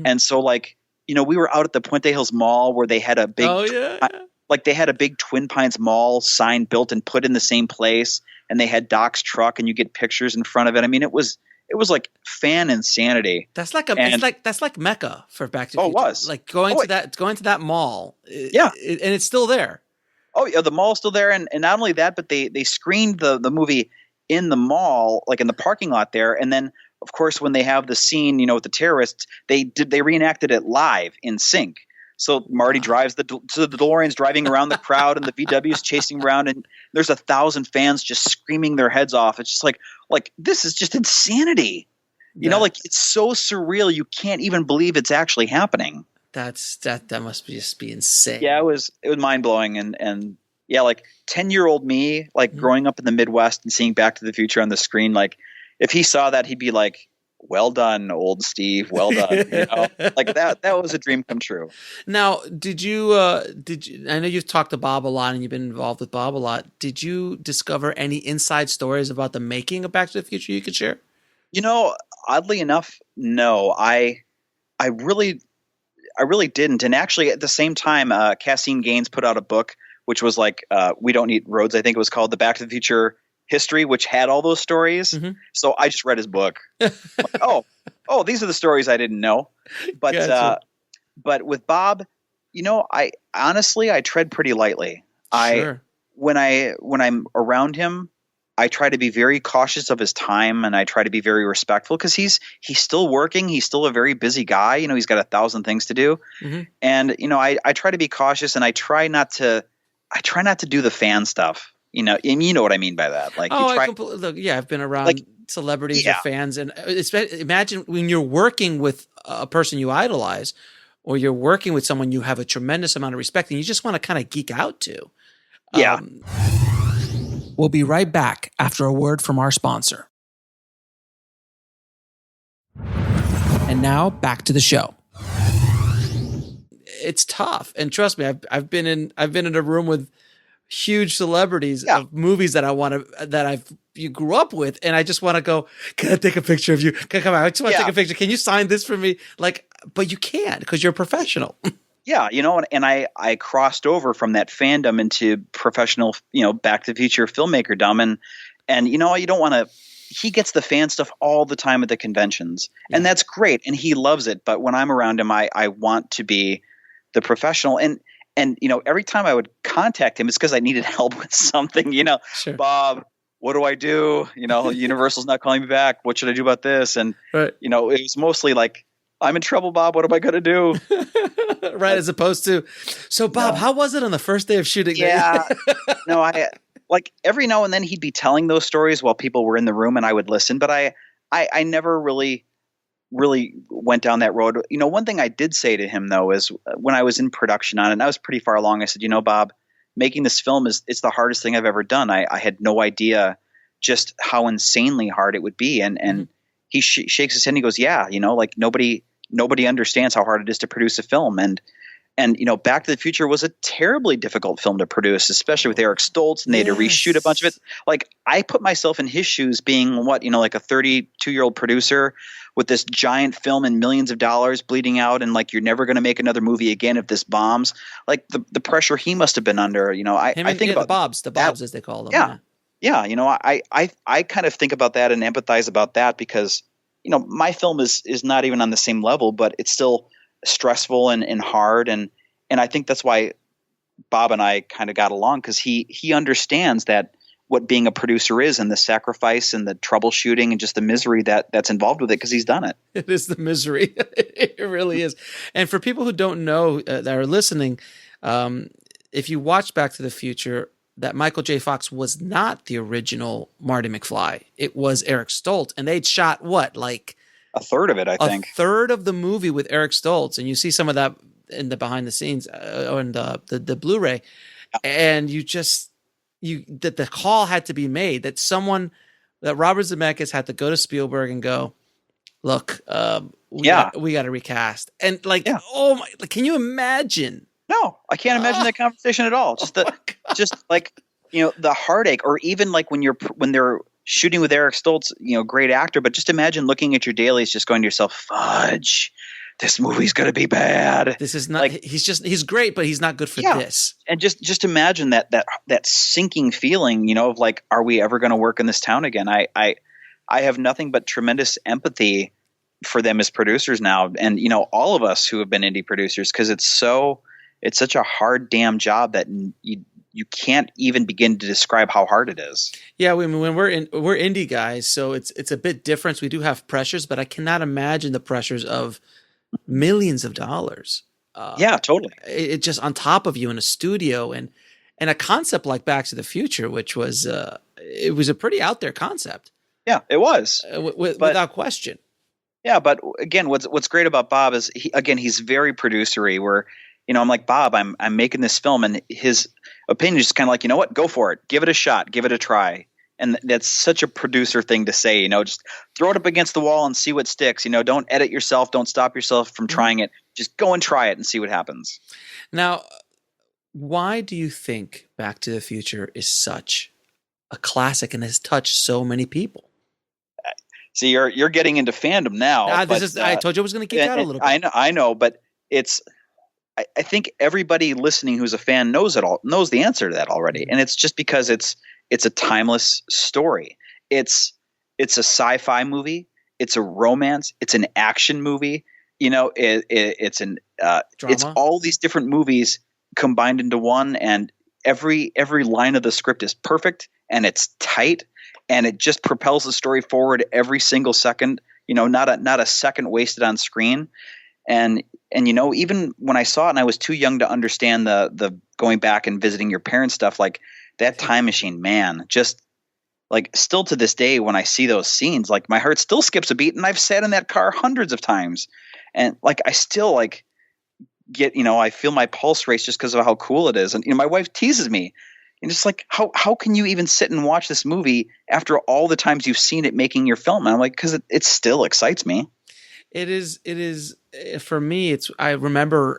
S3: And so, we were out at the Puente Hills Mall where they had a big, they had a big Twin Pines Mall sign built and put in the same place, and they had Doc's truck, and you get pictures in front of it. I mean, it was like fan insanity.
S1: That's like that's like Mecca for Back to the Future.
S3: It was
S1: like going to that mall. And it's still there.
S3: Oh yeah, the mall's still there, and not only that, but they screened the movie in the mall, like in the parking lot there, and then of course when they have the scene, with the terrorists, they reenacted it live in sync. So Marty drives the DeLorean's driving around the crowd, and the VW's chasing around, and there's 1,000 fans just screaming their heads off. It's just like this is just insanity. It's so surreal you can't even believe it's actually happening.
S1: That must just be insane.
S3: Yeah, it was mind blowing, and 10-year-old me, growing up in the Midwest and seeing Back to the Future on the screen, if he saw that, he'd be like, "Well done, old Steve. Well done." That was a dream come true.
S1: Now, did you? I know you've talked to Bob a lot and you've been involved with Bob a lot. Did you discover any inside stories about the making of Back to the Future you could share?
S3: Oddly enough, no. I really didn't. And actually, at the same time, Cassine Gaines put out a book, which was We Don't Need Roads, I think it was called, The Back to the Future History, which had all those stories. So I just read his book. These are the stories I didn't know. But
S1: gotcha.
S3: But with Bob, I honestly, I tread pretty lightly.
S1: Sure.
S3: When I'm around him, I try to be very cautious of his time, and I try to be very respectful because he's still working. He's still a very busy guy. He's got 1,000 things to do.
S1: Mm-hmm.
S3: And, I try to be cautious, and I try not to do the fan stuff, and you know what I mean by that. Like,
S1: I completely look. Yeah, I've been around celebrities or fans, and imagine when you're working with a person you idolize, or you're working with someone you have a tremendous amount of respect, and you just want to kind of geek out to.
S3: Yeah.
S1: We'll be right back after a word from our sponsor. And now back to the show. It's tough, and trust me, I've been in a room with huge celebrities of movies that you grew up with, and I just want to go, can I take a picture of you? Come on, I just want to take a picture. Can you sign this for me? But you can't because you're a professional.
S3: Yeah, and I crossed over from that fandom into professional, Back to the Future filmmaker-dom, and you don't want to. He gets the fan stuff all the time at the conventions, and that's great, and he loves it. But when I'm around him, I want to be the professional, and every time I would contact him, it's because I needed help with something.
S1: Sure.
S3: Bob, what do I do? Universal's not calling me back. What should I do about this? And
S1: right.
S3: it was mostly like, I'm in trouble, Bob. What am I going to do?
S1: Right, as opposed to, so Bob, how was it on the first day of shooting?
S3: Yeah, no, I every now and then he'd be telling those stories while people were in the room, and I would listen. But I never really went down that road. One thing I did say to him though is when I was in production on it, and I was pretty far along, I said, Bob, making this film it's the hardest thing I've ever done. I had no idea just how insanely hard it would be, and he shakes his head and he goes, yeah, nobody understands how hard it is to produce a film. And Back to the Future was a terribly difficult film to produce, especially with Eric Stoltz, and they had to reshoot a bunch of it. Like, I put myself in his shoes being a 32-year-old producer with this giant film and millions of dollars bleeding out, and you're never going to make another movie again if this bombs. Like the pressure he must have been under. I think about
S1: the Bobs as they call them.
S3: Yeah. I kind of think about that and empathize about that because my film is not even on the same level, but it's still stressful and hard, and I think that's why Bob and I kind of got along, because he understands that what being a producer is, and the sacrifice and the troubleshooting and just the misery that's involved with it, because he's done it.
S1: It is the misery. It really is. And for people who don't know that are listening, if you watch Back to the Future, that Michael J. Fox was not the original Marty McFly. It was Eric Stoltz, and they'd shot
S3: a third of it, I think.
S1: A third of the movie with Eric Stoltz, and you see some of that in the behind the scenes and the Blu-ray, and the call had to be made that Robert Zemeckis had to go to Spielberg and go, look, we got to recast, and oh my, can you imagine?
S3: No, I can't imagine that conversation at all. Just the heartache, or even when they're shooting with Eric Stoltz, great actor, but just imagine looking at your dailies, just going to yourself, fudge, this movie's going to be bad.
S1: This is not, he's great, but he's not good for this.
S3: And just imagine that sinking feeling, of are we ever going to work in this town again? I have nothing but tremendous empathy for them as producers now. And, all of us who have been indie producers, because it's such a hard damn job that you can't even begin to describe how hard it is.
S1: Yeah, when we're indie guys, so it's a bit different. We do have pressures, but I cannot imagine the pressures of millions of dollars.
S3: Yeah, totally.
S1: It just on top of you in a studio, and a concept like Back to the Future, which was it was a pretty out there concept.
S3: Yeah, it was
S1: without question.
S3: Yeah, but again, what's great about Bob is he's very producery. Where I'm like, Bob, I'm making this film, and his opinion is just kind of like, what, go for it, give it a shot, give it a try. And that's such a producer thing to say, just throw it up against the wall and see what sticks. Don't edit yourself, don't stop yourself from trying it. Just go and try it and see what happens.
S1: Now, why do you think Back to the Future is such a classic and has touched so many people?
S3: See, you're getting into fandom now.
S1: I told you I was going to geek out a little bit.
S3: I know, but it's. I think everybody listening who's a fan knows the answer to that already, and it's just because it's a timeless story. It's a sci-fi movie. It's a romance. It's an action movie. It's it's
S1: Drama.
S3: all these different movies combined into one, and every line of the script is perfect, and it's tight, and it just propels the story forward every single second. Not a second wasted on screen. And even when I saw it and I was too young to understand the going back and visiting your parents stuff, like that time machine, man, just like still to this day when I see those scenes, like my heart still skips a beat, and I've sat in that car hundreds of times, and like I still like get, I feel my pulse race just because of how cool it is. And my wife teases me, and just like, how can you even sit and watch this movie after all the times you've seen it making your film? And I'm like, because it still excites me.
S1: It is for me. I remember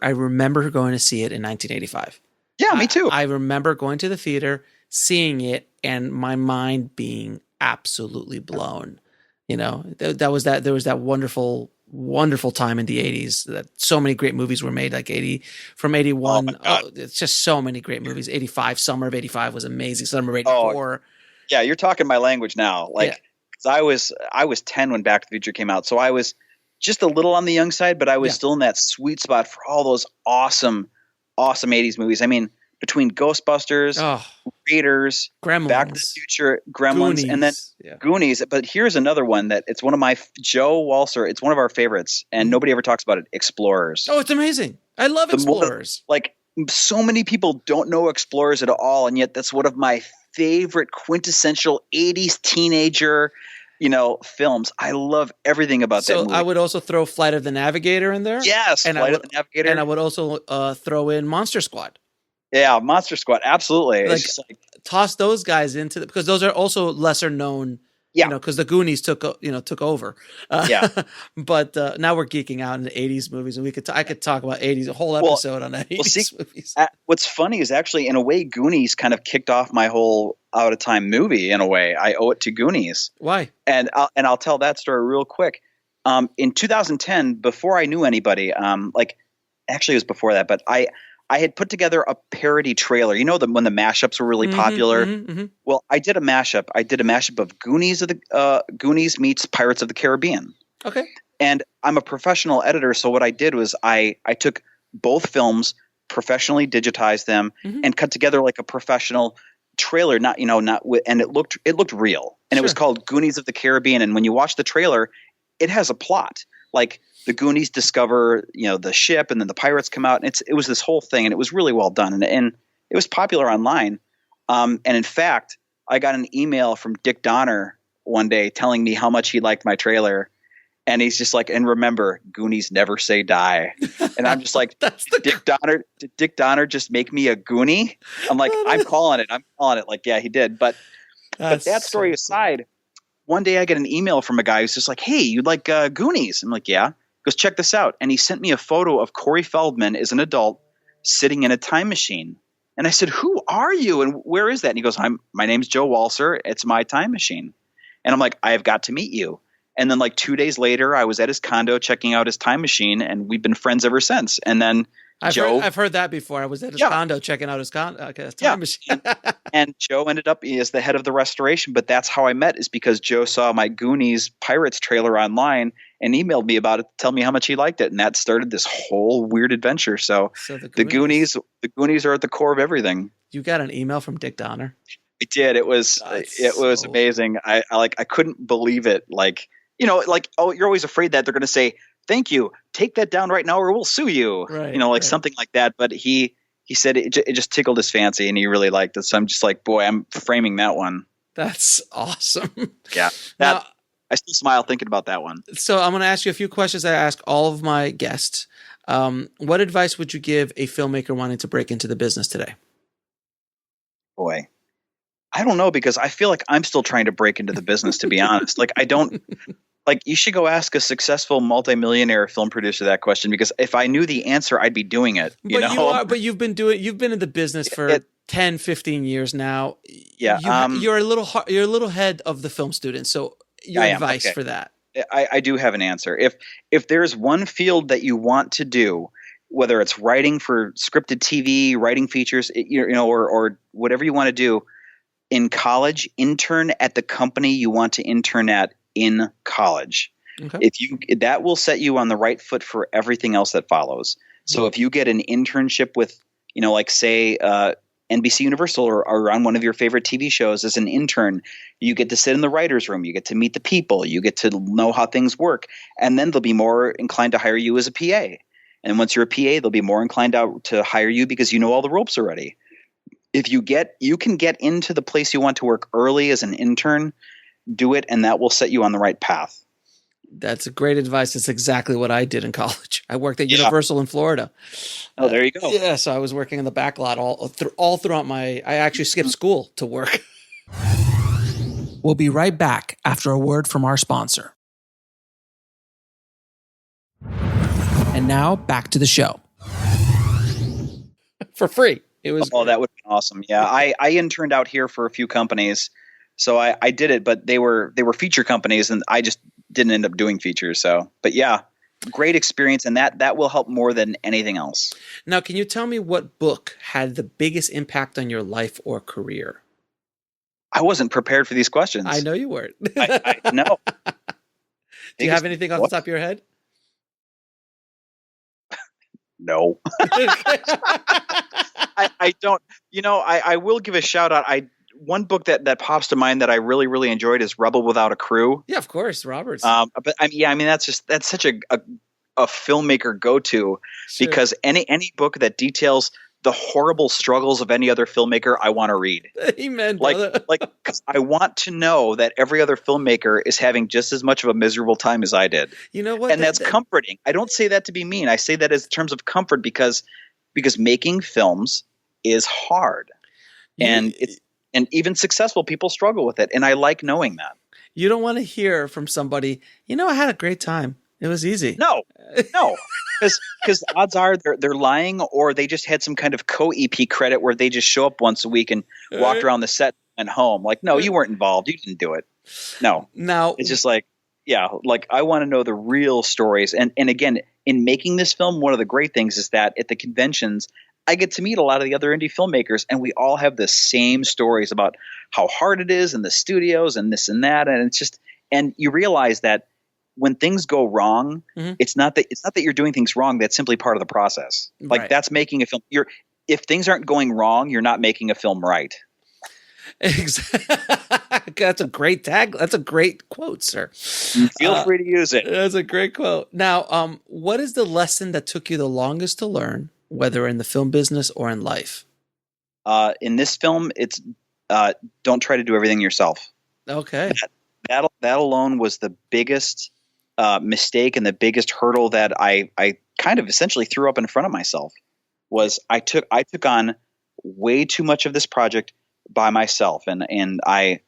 S1: going to see it in 1985.
S3: Yeah, me too.
S1: I remember going to the theater, seeing it, and my mind being absolutely blown. There was that wonderful time in the 80s that so many great movies were made, like 81. It's just so many great movies. 85, summer of 85 was amazing. Summer of 84.
S3: Yeah, you're talking my language now. Like, 'cause I was 10 when Back to the Future came out, so I was just a little on the young side, but I was still in that sweet spot for all those awesome 80s movies. I mean, between Ghostbusters, Raiders,
S1: Gremlins,
S3: Back to the Future, Gremlins,
S1: Goonies,
S3: and then Goonies. But here's another one that it's one of my Joe Walser. It's one of our favorites, and nobody ever talks about it. Explorers.
S1: Oh, it's amazing. I love Explorers.
S3: Like, so many people don't know Explorers at all, and yet that's one of my favorite quintessential 80s teenager films. I love everything about that movie.
S1: So I would also throw Flight of the Navigator in there.
S3: Yes, Flight of the Navigator.
S1: And I would also throw in Monster Squad.
S3: Yeah, Monster Squad, absolutely.
S1: Like, toss those guys into because those are also lesser known.
S3: Yeah,
S1: because the Goonies took over. But now we're geeking out in the 80s movies, and I could talk about 80s a whole episode on 80s movies.
S3: What's funny is actually, in a way, Goonies kind of kicked off my whole Out of Time movie. In a way, I owe it to Goonies.
S1: Why?
S3: And I'll tell that story real quick. In 2010, before I knew anybody, actually it was before that, but I had put together a parody trailer. When the mashups were really popular. Mm-hmm. Well, I did a mashup. Of Goonies meets Pirates of the Caribbean.
S1: Okay.
S3: And I'm a professional editor, so what I did was I took both films, professionally digitized them, and cut together like a professional trailer. And it looked real. And it was called Goonies of the Caribbean. And when you watch the trailer, it has a plot. Like, the Goonies discover, the ship, and then the pirates come out. And it was this whole thing, and it was really well done, and it was popular online. And in fact, I got an email from Dick Donner one day telling me how much he liked my trailer, and he's just like, "And remember, Goonies never say die." And I'm just like, did Dick Donner just make me a Goonie? I'm like, I'm calling it. Like, yeah, he did. But that story aside, one day I get an email from a guy who's just like, "Hey, you like Goonies?" I'm like, "Yeah." He goes, "Check this out." And he sent me a photo of Corey Feldman as an adult sitting in a time machine. And I said, "Who are you? And where is that?" And he goes, "My name's Joe Walser. It's my time machine." And I'm like, "I have got to meet you." And then like 2 days later, I was at his condo checking out his time machine, and we've been friends ever since. And then
S1: I've heard that before. I was at his condo checking out his time machine.
S3: And Joe ended up as the head of the restoration, but that's how I met, is because Joe saw my Goonies Pirates trailer online and emailed me about it to tell me how much he liked it. And that started this whole weird adventure. So the Goonies are at the core of everything.
S1: You got an email from Dick Donner?
S3: I did. It was amazing. I couldn't believe it. You're always afraid that they're going to say, "Thank you, take that down right now or we'll sue you." Right, something like that. But he said it just tickled his fancy, and he really liked it. So I'm just like, boy, I'm framing that one.
S1: That's awesome.
S3: Yeah. Now, I still smile thinking about that one.
S1: So I'm going to ask you a few questions I ask all of my guests. What advice would you give a filmmaker wanting to break into the business today?
S3: Boy, I don't know, because I feel like I'm still trying to break into the business, to be honest. You should go ask a successful multimillionaire film producer that question, because if I knew the answer, I'd be doing it.
S1: But you've been in the business for 10, 15 years now.
S3: Yeah.
S1: You're a little head of the film student. So your advice for that.
S3: I do have an answer. If there's one field that you want to do, whether it's writing for scripted TV, writing features, or whatever you want to do in college, intern at the company you want to intern at in college. Okay. That will set you on the right foot for everything else that follows. So if you get an internship with, like say NBC Universal or on one of your favorite TV shows as an intern, you get to sit in the writer's room. You get to meet the people. You get to know how things work. And then they'll be more inclined to hire you as a PA. And once you're a PA, they'll be more inclined to hire you because you know all the ropes already. If you can get into the place you want to work early as an intern, do it, and that will set you on the right path.
S1: That's great advice. That's exactly what I did in college. I worked at Universal in Florida.
S3: Oh, there you go.
S1: Yeah, so I was working in the back lot all throughout I actually skipped school to work. We'll be right back after a word from our sponsor. And now back to the show. For free. It was.
S3: Oh, that would be awesome. Yeah, I interned out here for a few companies, so I did it, but they were feature companies, and I just didn't end up doing features. So, but yeah, great experience, and that will help more than anything else.
S1: Now, can you tell me what book had the biggest impact on your life or career?
S3: I wasn't prepared for these questions.
S1: I know you weren't.
S3: No.
S1: Do you have anything off the top of your head?
S3: No. I don't. I will give a shout out. One book that pops to mind that I really, really enjoyed is Rebel Without a Crew.
S1: Yeah, of course, Roberts.
S3: But that's such a filmmaker go-to, sure. Because any book that details the horrible struggles of any other filmmaker, I want to read.
S1: Amen.
S3: Because I want to know that every other filmmaker is having just as much of a miserable time as I did.
S1: You know what?
S3: And that's comforting. I don't say that to be mean. I say that as terms of comfort because making films is hard, and even successful people struggle with it. And I like knowing that.
S1: You don't want to hear from somebody, I had a great time. It was easy.
S3: No, because odds are they're lying, or they just had some kind of co-EP credit where they just show up once a week and walked around the set and home. Like, no, you weren't involved. You didn't do it. No.
S1: Now
S3: it's just like, yeah, like I want to know the real stories. And again, in making this film, one of the great things is that at the conventions, I get to meet a lot of the other indie filmmakers, and we all have the same stories about how hard it is in the studios and this and that. And it's just, and you realize that when things go wrong, mm-hmm. it's not that you're doing things wrong. That's simply part of the process. Like right. That's making a film. If things aren't going wrong, you're not making a film right.
S1: That's a great tag. That's a great quote, sir.
S3: Feel free to use it.
S1: That's a great quote. Now, what is the lesson that took you the longest to learn, whether in the film business or in life?
S3: In this film, it's don't try to do everything yourself.
S1: Okay.
S3: That alone was the biggest mistake and the biggest hurdle that I kind of essentially threw up in front of myself. Was I took on way too much of this project by myself, and I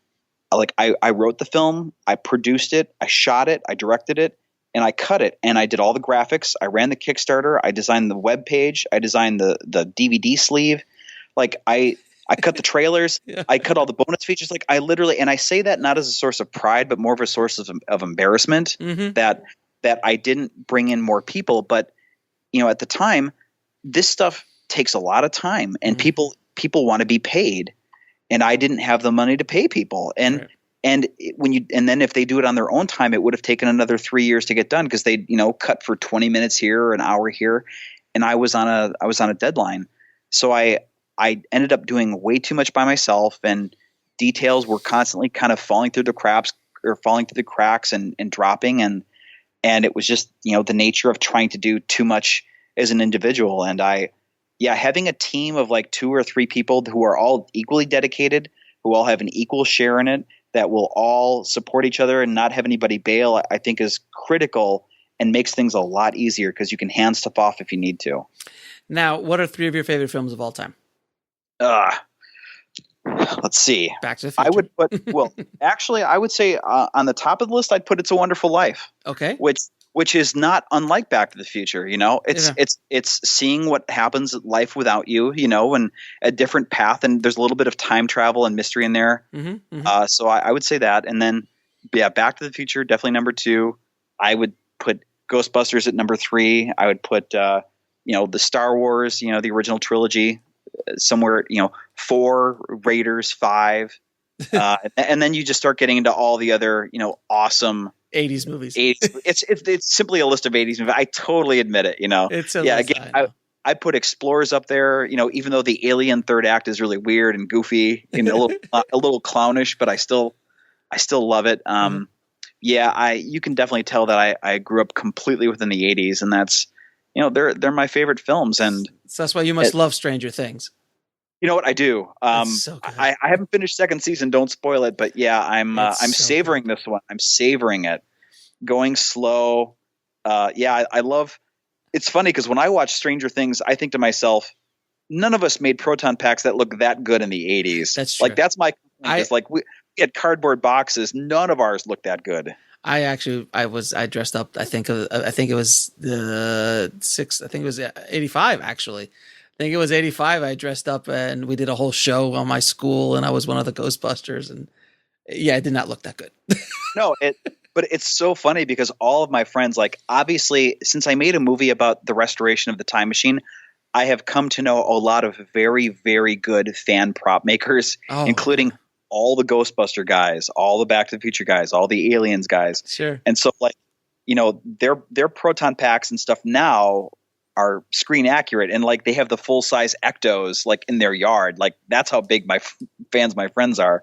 S3: wrote the film, I produced it, I shot it, I directed it, and I cut it, and I did all the graphics. I ran the Kickstarter, I designed the web page, I designed the DVD sleeve. Like I cut the trailers, yeah. I cut all the bonus features. Like I literally, and I say that not as a source of pride, but more of a source of embarrassment mm-hmm. that I didn't bring in more people. But at the time, this stuff takes a lot of time, and mm-hmm. people want to be paid. And I didn't have the money to pay people. And right. and then if they do it on their own time, it would have taken another 3 years to get done because they cut for 20 minutes here or an hour here, and I was on a deadline. So I ended up doing way too much by myself, and details were constantly kind of falling through the cracks and dropping, and it was just the nature of trying to do too much as an individual. And having a team of like 2 or 3 people who are all equally dedicated, who all have an equal share in it, that will all support each other and not have anybody bail, I think is critical and makes things a lot easier because you can hand stuff off if you need to.
S1: Now, what are 3 of your favorite films of all time?
S3: Let's see.
S1: Back to the Future.
S3: I would put, actually, I would say on the top of the list, I'd put It's a Wonderful Life.
S1: Okay.
S3: Which is not unlike Back to the Future. It's seeing what happens in life without you, and a different path. And there's a little bit of time travel and mystery in there. Mm-hmm, mm-hmm. So I would say that. And then, Back to the Future, definitely number 2. I would put Ghostbusters at number 3. I would put, the Star Wars, the original trilogy somewhere, 4, Raiders, 5. And then you just start getting into all the other, awesome
S1: 80s movies.
S3: 80s. It's simply a list of 80s movies. I totally admit it.
S1: It's a list,
S3: again, I put Explorers up there. Even though the Alien third act is really weird and goofy, a little clownish, but I still love it. You can definitely tell that I grew up completely within the 80s, and that's they're my favorite films, and
S1: so that's why you must love Stranger Things.
S3: You know what? I do.
S1: So good.
S3: I haven't finished second season. Don't spoil it, but yeah, I'm savoring this one. I'm savoring it, going slow. I love. It's funny because when I watch Stranger Things, I think to myself, none of us made proton packs that look that good in the 80s.
S1: That's true.
S3: Like that's my. It's like we had cardboard boxes. None of ours looked that good.
S1: I dressed up. I think it was the six. I think it was 85 actually. I think it was 85. I dressed up and we did a whole show on my school, and I was one of the Ghostbusters. And yeah, it did not look that good.
S3: No, but it's so funny because all of my friends, like, obviously, since I made a movie about the restoration of the time machine, I have come to know a lot of very, very good fan prop makers, including all the Ghostbuster guys, all the Back to the Future guys, all the Aliens guys.
S1: Sure.
S3: And so, like, their proton packs and stuff now are screen accurate, and like they have the full size ectos like in their yard. Like that's how big my friends are.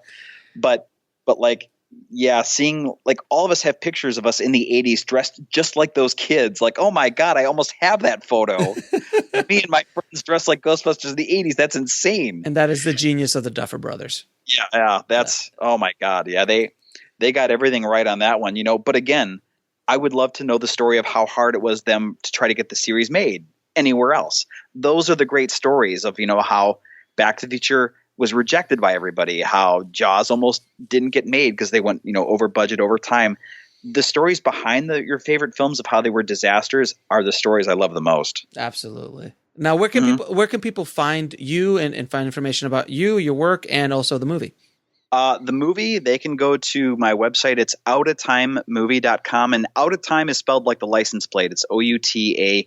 S3: But like, yeah, seeing like all of us have pictures of us in the 80s dressed just like those kids. Like, oh my God, I almost have that photo. Me and my friends dressed like Ghostbusters in the 80s. That's insane.
S1: And that is the genius of the Duffer Brothers.
S3: Yeah, that's oh my God. Yeah, they got everything right on that one, But again, I would love to know the story of how hard it was them to try to get the series made anywhere else. Those are the great stories of, how Back to the Future was rejected by everybody, how Jaws almost didn't get made because they went, over budget, over time. The stories behind your favorite films of how they were disasters are the stories I love the most.
S1: Absolutely. Now, where can people find you and find information about you, your work, and also the movie?
S3: The movie, they can go to my website. It's OUTATIMEmovie.com, and OUTATIME is spelled like the license plate. It's OUTATIME,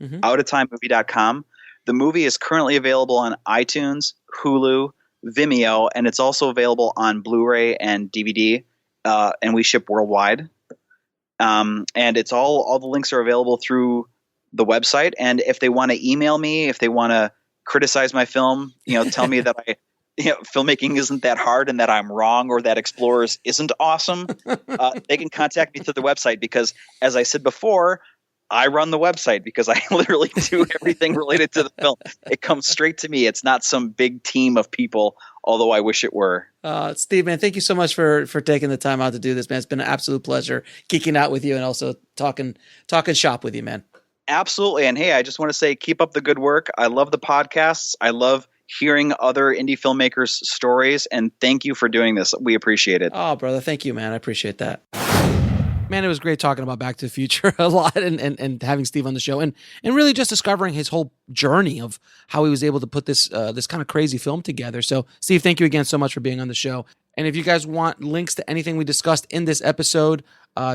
S3: OUTATIMEmovie.com. The movie is currently available on iTunes, Hulu, Vimeo, and it's also available on Blu-ray and DVD, and we ship worldwide. And it's all the links are available through the website. And if they want to email me, if they want to criticize my film, tell me that filmmaking isn't that hard and that I'm wrong, or that Explorers isn't awesome, they can contact me through the website, because as I said before, I run the website because I literally do everything related to the film. It comes straight to me. It's not some big team of people, although I wish it were.
S1: Steve, man, thank you so much for taking the time out to do this, man. It's been an absolute pleasure geeking out with you and also talking shop with you, man.
S3: Absolutely. And hey, I just want to say, keep up the good work. I love the podcasts. I love hearing other indie filmmakers' stories, and thank you for doing this. We appreciate it.
S1: Oh, brother, thank you, man. I appreciate that. Man, it was great talking about Back to the Future a lot and having Steve on the show and really just discovering his whole journey of how he was able to put this kind of crazy film together. So, Steve, thank you again so much for being on the show. And if you guys want links to anything we discussed in this episode,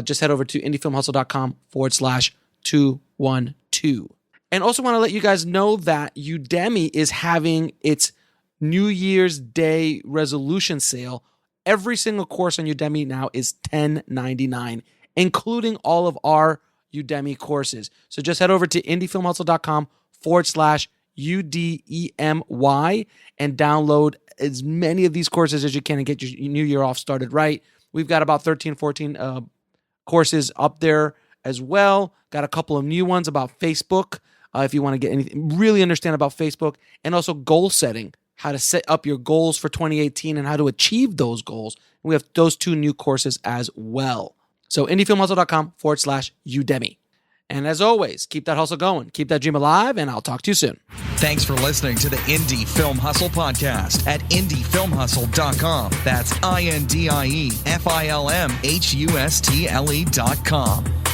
S1: just head over to indiefilmhustle.com/212. And also want to let you guys know that Udemy is having its New Year's Day resolution sale. Every single course on Udemy now is $10.99, including all of our Udemy courses. So just head over to indiefilmhustle.com/UDEMY and download as many of these courses as you can and get your new year off started right. We've got about 13, 14 courses up there as well. Got a couple of new ones about Facebook. If you want to get anything, really understand about Facebook, and also goal setting, how to set up your goals for 2018 and how to achieve those goals. We have those two new courses as well. So indiefilmhustle.com/Udemy. And as always, keep that hustle going, keep that dream alive, and I'll talk to you soon.
S2: Thanks for listening to the Indie Film Hustle podcast at indiefilmhustle.com. That's INDIEFILMHUSTLE.com.